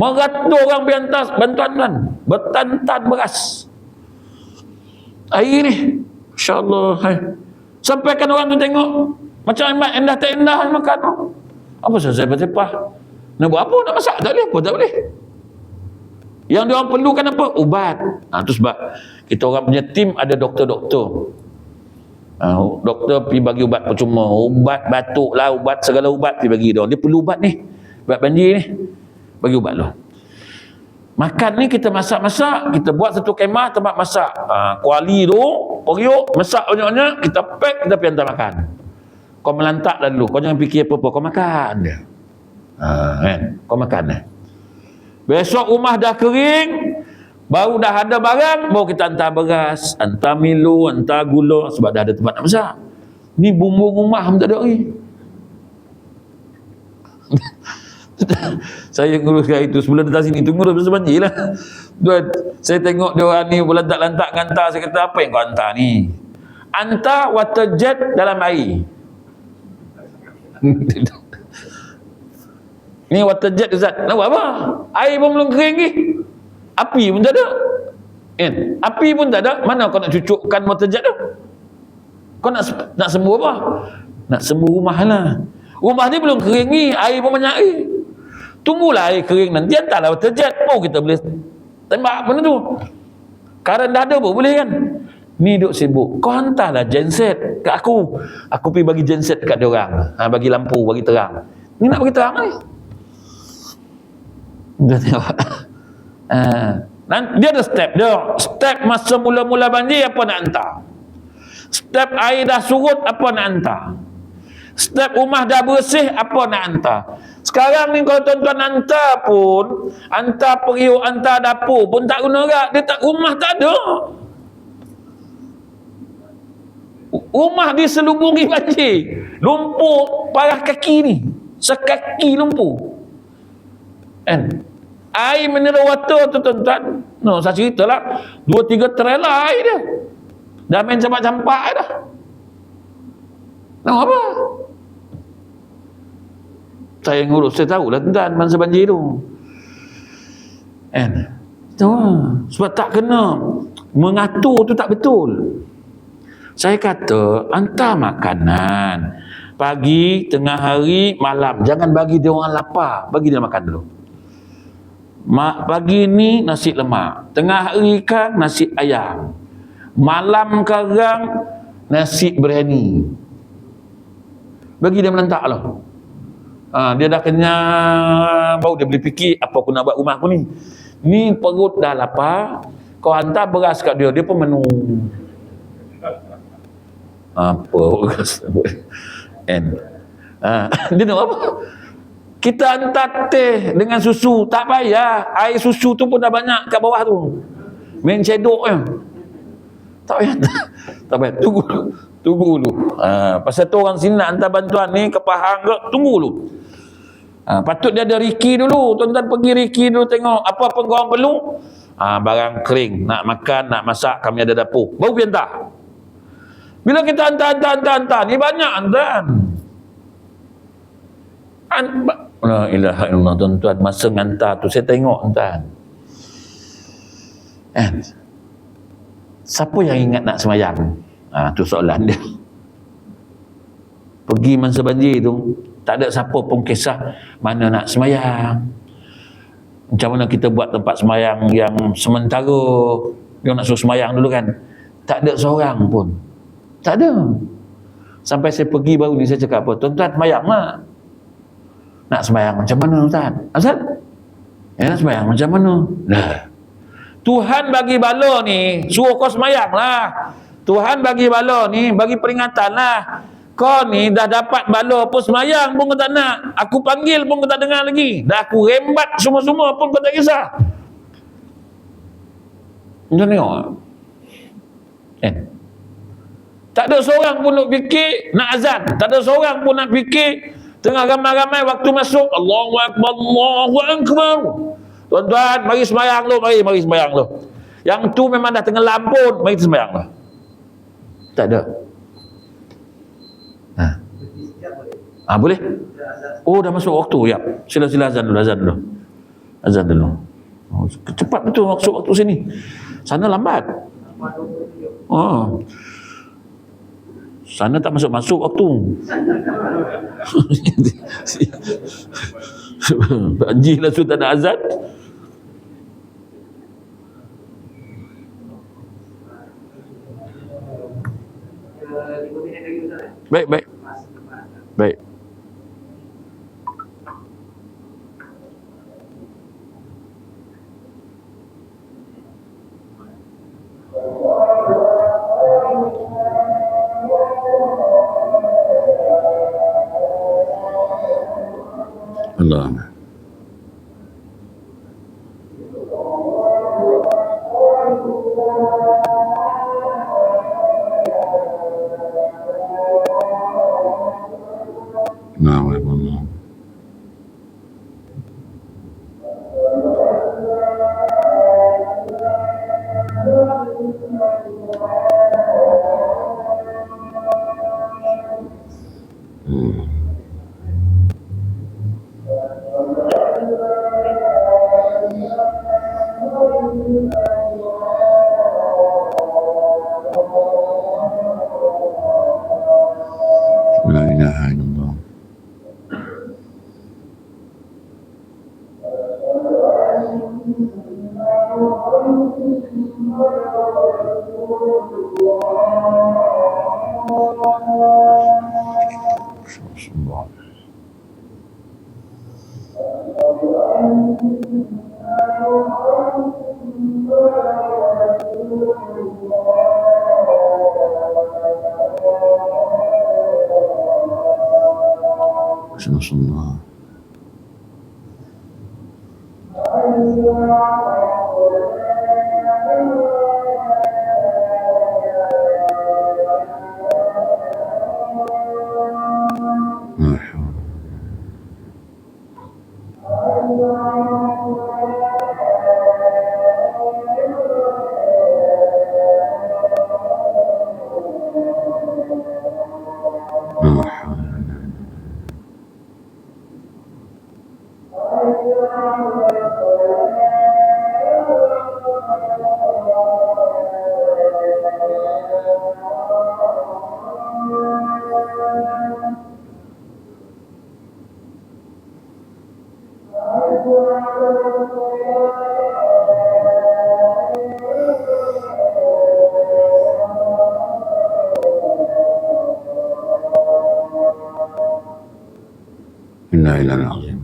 meratus orang biantas bantuan tuan. Bertan-tan beras. Air ni. InsyaAllah. Sampaikan orang tu tengok. Macam endah tak endah makan. Apa saya sepah-sepah? Nak buat apa? Nak masak? Tak boleh apa? Tak boleh. Yang dia orang perlukan apa? Ubat. Itu sebab kita orang punya tim ada doktor-doktor. Doktor pergi bagi ubat percuma, ubat batuk lah, ubat segala ubat pergi bagi dia. Dia perlu ubat ni, ubat banjir ni, bagi ubat lo. Makan ni kita masak-masak, kita buat satu kemah tempat masak. Kuali tu, periuk, masak banyak-banyak, kita pack, kita pergi hantar makan. Kau melantak dah dulu, kau jangan fikir apa-apa, kau makan dia. Kan? Kau makan dia. Besok rumah dah kering, baru dah ada barang, baru kita hantar beras, hantar Milo, hantar gula, sebab dah ada tempat nak masak. Ni bumbu rumah pun tak ada lagi. Saya nguruskan itu sebelum datang sini, tunggu dah banjir lah. Saya tengok dia orang ni lantak-lantak hantar, saya kata apa yang kau hantar ni? Hantar water jet dalam air. Ni water jet Ustaz, nak buat apa? Air pun belum kering ni. Api pun tak ada. Api pun tak ada. Mana kau nak cucukkan water jet tu? Kau nak sembuh apa? Nak sembuh rumah lah. Rumah ni belum kering ni. Air pun banyak air. Tunggulah air kering nanti. Hantarlah water jet. Oh kita boleh Tembak benda tu. Karen dah ada pun boleh kan? Ni duk sibuk. Kau hantarlah genset kat aku. Aku pergi bagi genset kat dia orang. Bagi lampu, bagi terang. Ni nak bagi terang ni. Dia tengok. Dia ada step dia. Step masa mula-mula banjir apa nak hantar. Step air dah surut apa nak hantar. Step rumah dah bersih apa nak hantar. Sekarang ni kalau tuan-tuan hantar pun, hantar periuk, hantar dapur pun tak guna agak. Dia tak, rumah tak ada. Rumah diselubungi banjir. Lumpur parah kaki ni. Sekaki lumpur. Kan? Air mineral water tu tuan-tuan. No, saya cerita lah. 2-3 trailer air dia. Dah main campak-campak dah. Nak apa? Saya ngurus, saya tahulah tuan-tuan masa banjir tu. Kan? Tahu lah. Sebab tak kena. Mengatur tu tak betul. Saya kata, hantar makanan. Pagi, tengah hari, malam. Jangan bagi dia orang lapar. Bagi dia makan dulu. Pagi ni nasi lemak. Tengah hari kan nasi ayam. Malam karang nasi biryani. Bagi dia melentak lah. Dia dah kenyang. Baru dia boleh fikir, apa aku nak buat rumah aku ni. Ni perut dah lapar. Kau hantar beras kat dia, dia pun menung. Apa kan? Dia nak apa? Kita hantar teh dengan susu, tak payah. Air susu tu pun dah banyak kat bawah tu. Main cedok je. Tak payah. Tak payah. Tunggu dulu. Pasal tu orang sini nak hantar bantuan ni ke Pahang ke, tunggu dulu. Patut dia ada Riki dulu. Tuan-tuan pergi Riki dulu tengok apa pun korang perlu. Barang kering, nak makan, nak masak, kami ada dapur. Baru pergi hantar. Bila kita hantar, ni banyak hantar. La ilaha illallah tuan-tuan, masa hantar tu saya tengok hantar. Siapa yang ingat nak semayang? Tu soalan dia. Pergi masa banjir tu, tak ada siapa pun kisah mana nak semayang. Macam mana kita buat tempat semayang yang sementara, yang nak suruh semayang dulu kan. Tak ada seorang pun. Tak ada. Sampai saya pergi baru ni saya cakap apa? Tuan-tuan semayang lah. Nak semayang macam mana tuan? Asal? Nak semayang macam mana? Tuhan bagi bala ni, suruh kau semayang lah. Tuhan bagi bala ni, bagi peringatan lah. Kau ni dah dapat bala pun semayang pun kau tak nak. Aku panggil pun kau tak dengar lagi. Dah aku rembat semua-semua pun kau tak kisah. Macam tengok. Tak ada seorang pun nak fikir nak azan. Tak ada seorang pun nak fikir tengah ramai-ramai waktu masuk Allahu Akbar, Allahu Akbar. Tuan-tuan, mari sembahyang lu, mari sembahyang lu. Yang tu memang dah tenggelam pun, mari sembahyang lah. Tak ada. Boleh? Oh, dah masuk waktu, ya. Sila azan dulu. Azan dulu. Cepat betul masuk waktu sini. Sana lambat. Sana tak masuk waktu. Banjir lah sudah nak azan. Baik. Allah. Allah. La ilaha illallah. Bismillah. Innalillahi.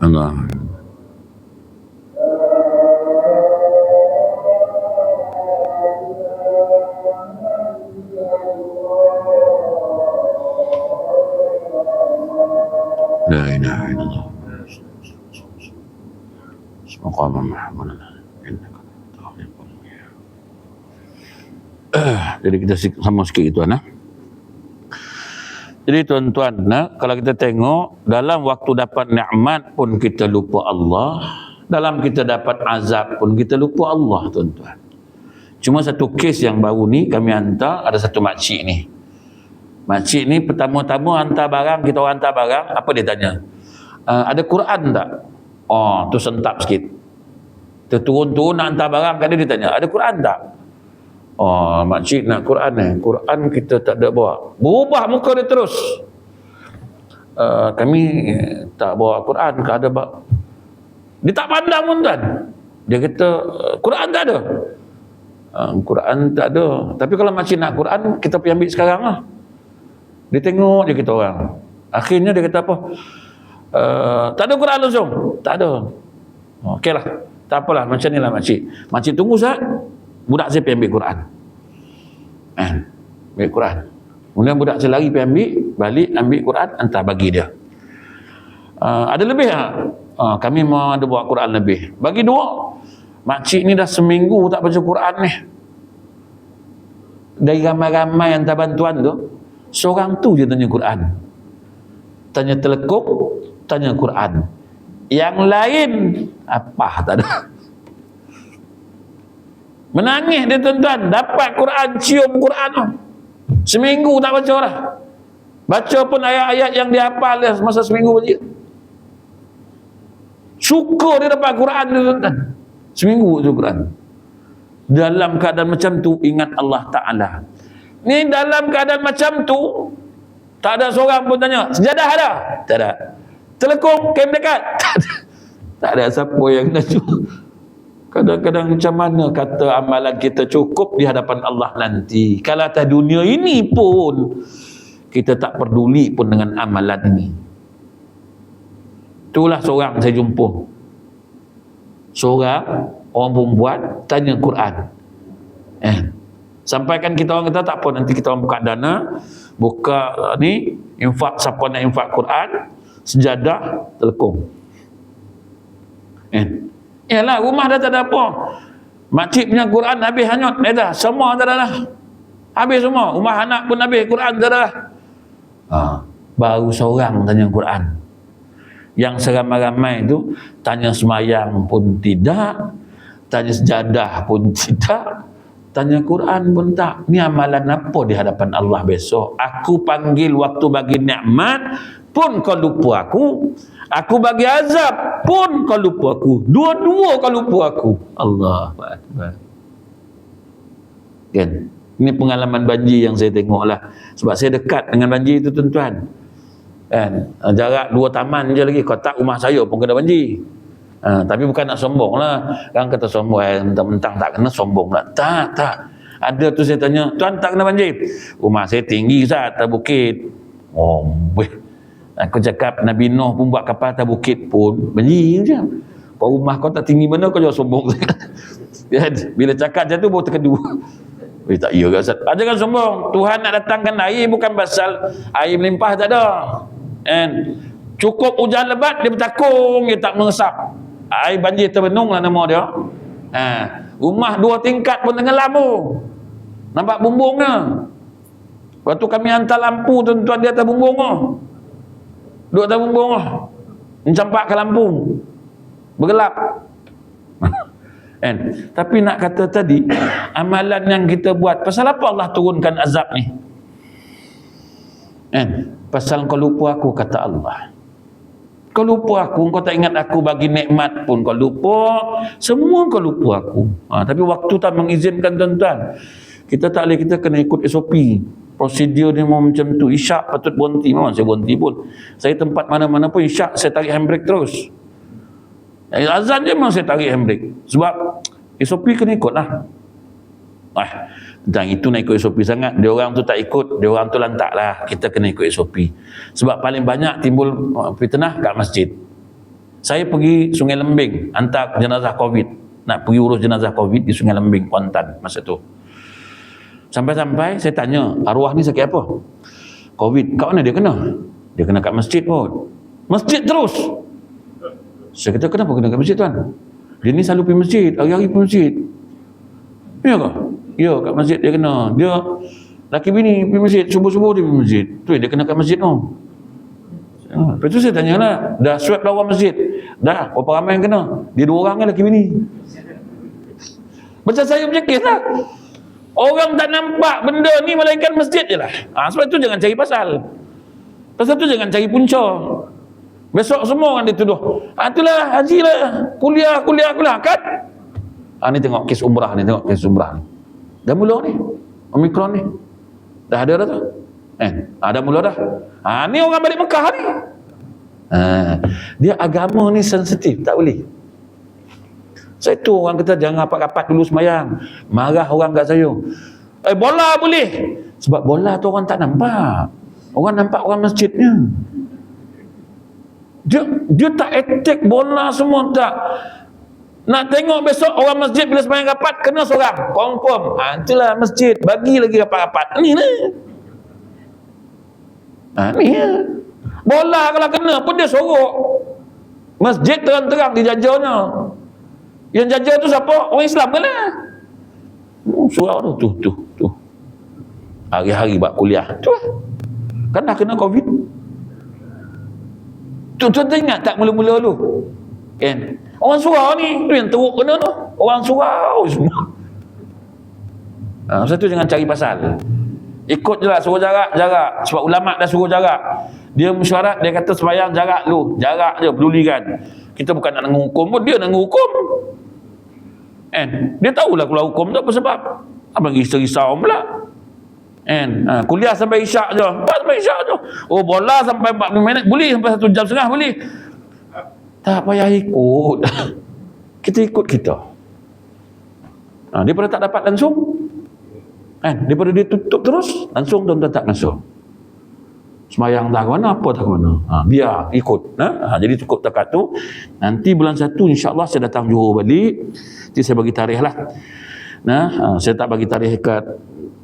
Allah. La ilaha illallah. Maqam Muhammad. Jadi kita sama sikit gitu nah. Jadi tuan-tuan, nah, kalau kita tengok dalam waktu dapat nikmat pun kita lupa Allah, dalam kita dapat azab pun kita lupa Allah, tuan-tuan. Cuma satu kes yang baru ni kami hantar, ada satu makcik ni. Makcik ni pertama-tama hantar barang, kita orang hantar barang, apa dia tanya? Ada Quran tak? Oh, tu sentap sikit. Turun-turun nak hantar barang kan dia tanya, ada Quran tak? Oh, makcik nak Quran ni. Quran kita tak ada bawa. Berubah muka dia terus. Kami tak bawa Quran, ada dia tak pandang pun tuan. Dia kata Quran tak ada. Quran tak ada. Tapi kalau makcik nak Quran, kita pergi ambil sekarang lah. Dia tengok je kita orang. Akhirnya dia kata apa? Tak ada Quran langsung. Tak ada. Okey lah. Tak apalah, macam ni lah makcik. Makcik tunggu saat budak saya pergi ambil Quran. Ambil Quran. Kemudian budak saya lari pergi ambil, balik ambil Quran, hantar bagi dia. Ada lebih tak? Kami mau ada bawa Quran lebih. Bagi dua. Makcik ni dah seminggu tak baca Quran ni. Dari ramai-ramai hantar bantuan tu, seorang tu je tanya Quran. Tanya telekuk, tanya Quran. Yang lain apa tak ada. Menangis dia tuan-tuan, dapat Quran, cium Quran tu. Seminggu tak baca lah. Baca pun ayat-ayat yang dia hafal dia masa seminggu baca. Syukur dia dapat Quran dia tuan-tuan. Seminggu baca Quran. Dalam keadaan macam tu ingat Allah Ta'ala. Ni dalam keadaan macam tu tak ada seorang pun tanya, sejadah ada? Tak ada. Telekung, kem dekat? Tak ada. Tak ada siapa yang nak cuba. Kadang-kadang macam mana kata amalan kita cukup di hadapan Allah nanti. Kalau atas dunia ini pun kita tak peduli pun dengan amalan ini. Itulah seorang saya jumpa. Seorang orang perempuan tanya Quran. Sampaikan kita orang kata tak apa, nanti kita orang buka dana, buka ni infak, siapa nak infak Quran, sejadah, telekung. Yalah, rumah dah tak ada apa. Makcik punya Quran habis hanyut, dah semua tak ada dah. Habis semua, rumah anak pun habis, Quran tak ada dah. Baru seorang tanya Quran. Yang seramai-ramai itu tanya semayang pun tidak, tanya sejadah pun tidak, tanya Quran pun tak. Ni amalan apa di hadapan Allah besok? Aku panggil waktu bagi nikmat pun kau lupa aku. Aku bagi azab pun kau lupa aku. Dua-dua kau lupa aku. Allahu Akbar. Kan? Ini pengalaman banjir yang saya tengok lah. Sebab saya dekat dengan banjir itu tuan-tuan. Kan? Jarak 2 taman je lagi. Kau tak rumah saya pun kena banjir. Tapi bukan nak sombong lah. Kan kata sombong, mentang-mentang tak kena sombong lah. Tak. Ada tu saya tanya, tuan tak kena banjir? Rumah saya tinggi Ustaz, atas bukit. Oh, aku cakap Nabi Nuh pun buat kapal atas bukit pun banjir je. Kau rumah kau tak tinggi mana kau jangan sombong. Bila cakap macam tu baru terkedu. Tak iya ke Ustaz? Jangan sombong. Tuhan nak datangkan air bukan pasal air melimpah, tak ada. Cukup hujan lebat dia bertakung, dia tak mengesap. Air banjir terbenung lah nama dia. Rumah 2 tingkat pun tenggelam tu. Nampak bumbungnya. Waktu kami hantar lampu tuan-tuan di atas bumbung tu. Duduk atas bumbung tu. Mencampak ke lampu. Bergelap. Tapi nak kata tadi, amalan yang kita buat, pasal apa Allah turunkan azab ni? Pasal kau lupa aku, kata Allah. Kau lupa aku, kau tak ingat aku bagi nikmat pun kau lupa. Semua kau lupa aku. Tapi waktu tak mengizinkan tuan-tuan. Kita tak boleh, kita kena ikut SOP. Prosedur dia memang macam tu. Isyak patut berhenti. Memang saya berhenti pun. Saya tempat mana-mana pun isyak saya tarik handbrake terus. Azan je memang saya tarik handbrake. Sebab SOP kena ikut lah. Dan itu nak ikut SOP sangat. Dia orang tu tak ikut, dia orang tu lantak lah. Kita kena ikut SOP. Sebab paling banyak timbul fitnah kat masjid. Saya pergi Sungai Lembing hantar jenazah COVID. Nak pergi urus jenazah COVID di Sungai Lembing, Kuantan masa tu. Sampai-sampai saya tanya, arwah ni sakit apa? COVID. Kat mana dia kena? Dia kena kat masjid pun. Masjid terus. Saya kata, kenapa kena kat masjid tuan? Dia ni selalu pergi masjid, hari-hari pergi masjid. Ya ke? Ya, kat masjid dia kena. Dia laki bini pergi masjid, subuh-subuh dia pergi masjid. Tu dia kena kat masjid tu. Lepas tu saya tanya lah, dah swab lawan masjid? Dah, berapa ramai yang kena? Dia 2 orang kan laki bini. Macam saya punya kes lah. Orang tak nampak benda ni melainkan masjid je lah. Sebab tu jangan cari pasal. Pasal tu jangan cari punca. Besok semua orang dituduh. Itulah haji lah. Kuliah kan? Ni tengok kes umrah ni, Dah mula ni. Omikron ni. Dah ada dah tu. Dah mula dah. Ni orang balik Mekah ni. Dia agama ni sensitif, tak boleh. Saya tu orang kata jangan rapat-rapat dulu semayang. Marah orang kat saya. Bola boleh. Sebab bola tu orang tak nampak. Orang nampak orang masjidnya. Dia tak attack bola semua, tak. Nak tengok besok orang masjid bila semayang rapat kena seorang. Confirm. Itulah masjid. Bagi lagi rapat-rapat. Ni lah. Ni lah. Bola kalau kena pun dia sorok. Masjid terang-terang dijajahnya. Yang jajah tu siapa? Orang Islam kan lah. Surau tu. Hari-hari buat kuliah. Tu lah. Kan dah kena COVID. Tuan-tuan ingat tak mula-mula dulu? Kan? Orang surau ni, tu yang teruk kena tu. Orang surau semua. Sebab tu jangan cari pasal. Ikut je lah, suruh jarak. Sebab ulama' dah suruh jarak. Dia mesyuarat, dia kata sembahyang jarak lu. Jarak je, pedulikan. Kita bukan nak menghukum pun, dia nak menghukum. Dia tahulah keluar hukum tu apa sebab. Abang risau pula. Kuliah sampai isyak je. Sampai isyak je. Bola sampai 40 minit boleh, sampai 1 jam setengah boleh. Tak payah ikut. Kita ikut kita. Daripada tak dapat langsung. Daripada dia tutup terus, langsung tuan-tuan tak langsung. Semayang tak ke mana, apa tak ke mana. Biar ikut. Jadi cukup takat tu. Nanti bulan 1 insyaAllah saya datang Johor balik. Nanti saya bagi tarikh lah. Saya tak bagi tarikh dekat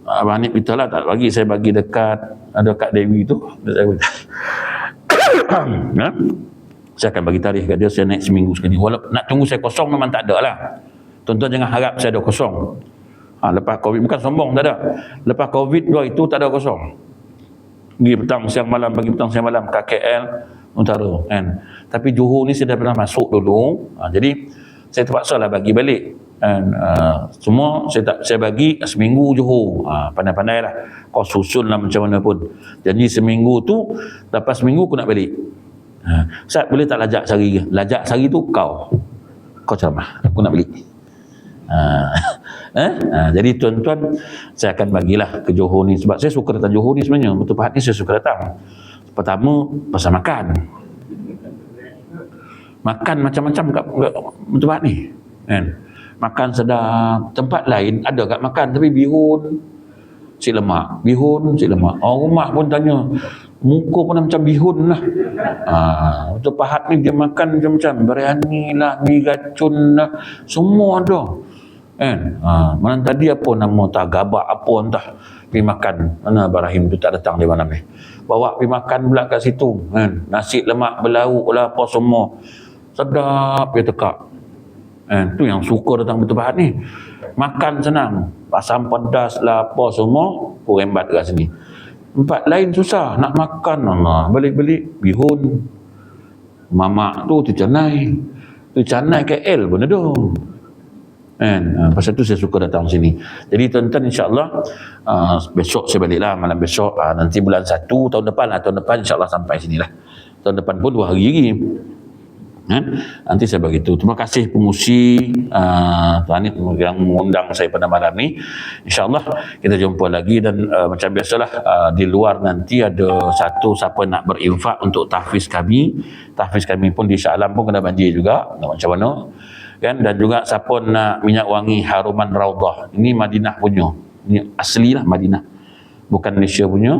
Abang Hanif kita lah. Tak bagi. Saya bagi dekat Dewi tu. Saya akan bagi tarikh kat dia. Saya naik seminggu sekali. Walaupun nak tunggu saya kosong memang tak ada lah. Tuan-tuan jangan harap saya ada kosong. Lepas COVID, bukan sombong, tak ada. Lepas COVID 2 itu tak ada kosong. Pergi petang siang malam, pagi petang siang malam KKL Utara kan. Tapi Johor ni saya dah pernah masuk dulu. Jadi saya terpaksa lah bagi balik kan. Semua saya bagi seminggu Johor. Pandai-pandai lah. Kau susun lah macam mana pun. Jadi seminggu tu, lepas seminggu aku nak balik. Ustaz boleh tak lajak sehari? Lajak sehari tu kau ceramah, aku nak balik. Jadi tuan-tuan, saya akan bagilah ke Johor ni sebab saya suka datang Johor ni sebenarnya. Betul Pak ni saya suka datang. Pertama, pasal makan. Makan macam-macam kat tempat ni. Kan? Makan sedap. Tempat lain ada kat makan tapi bihun, si lemak. Bihun, si lemak. Orang rumah pun tanya, muka pun macam bihun lah. Untuk Pahat ni dia makan macam-macam. Biryani lah, mi racun lah. Semua ada. Kan? Mana tadi apa nama tak gabak apa entah. Pergi makan. Mana Abang Rahim tu tak datang di malam ni. Bawa pergi makan pula kat situ. Kan? Nasi lemak berlauk lah apa semua. Sedap dia tekak. Tu yang suka datang betul Pahat ni. Makan senang. Asam pedas lah apa semua. Kurembat kat sini. Tempat lain susah nak makan. Allah. Balik-balik bihun. Mamak tu canai. Tu canai KL pun ada. Pasal tu saya suka datang sini. Jadi tuan-tuan insya-Allah besok saya baliklah malam besok. Nanti bulan 1 tahun depan insya-Allah sampai sinilah. Tahun depan pun 2 hari lagi. Nanti saya beritahu. Terima kasih pengusi Tuan Hanif yang mengundang saya pada malam ni. InsyaAllah kita jumpa lagi dan macam biasalah di luar nanti ada satu siapa nak berinfak untuk tahfiz kami. Tahfiz kami pun di Shah Alam pun kena banjir juga. Macam mana? Kan? Dan juga siapa nak minyak wangi Haruman Raudah. Ini Madinah punya. Ini asli lah Madinah. Bukan Malaysia punya.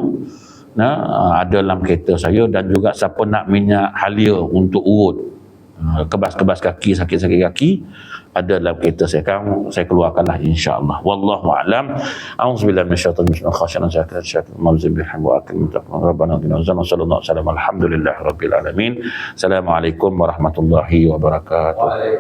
Ada dalam kereta saya. Dan juga siapa nak minyak halia untuk urut. Kebas-kebas kaki, sakit-sakit kaki ada dalam kereta saya. Kan saya keluarkanlah insya-Allah. Wallahu a'lam. A'udzubillahi minasyaitonir rajim. Khasyanan syaitan mazim bihamwa akrim rabbana qina sallallahu alaihi wasallam. Alhamdulillahirabbil alamin. Assalamualaikum warahmatullahi wabarakatuh.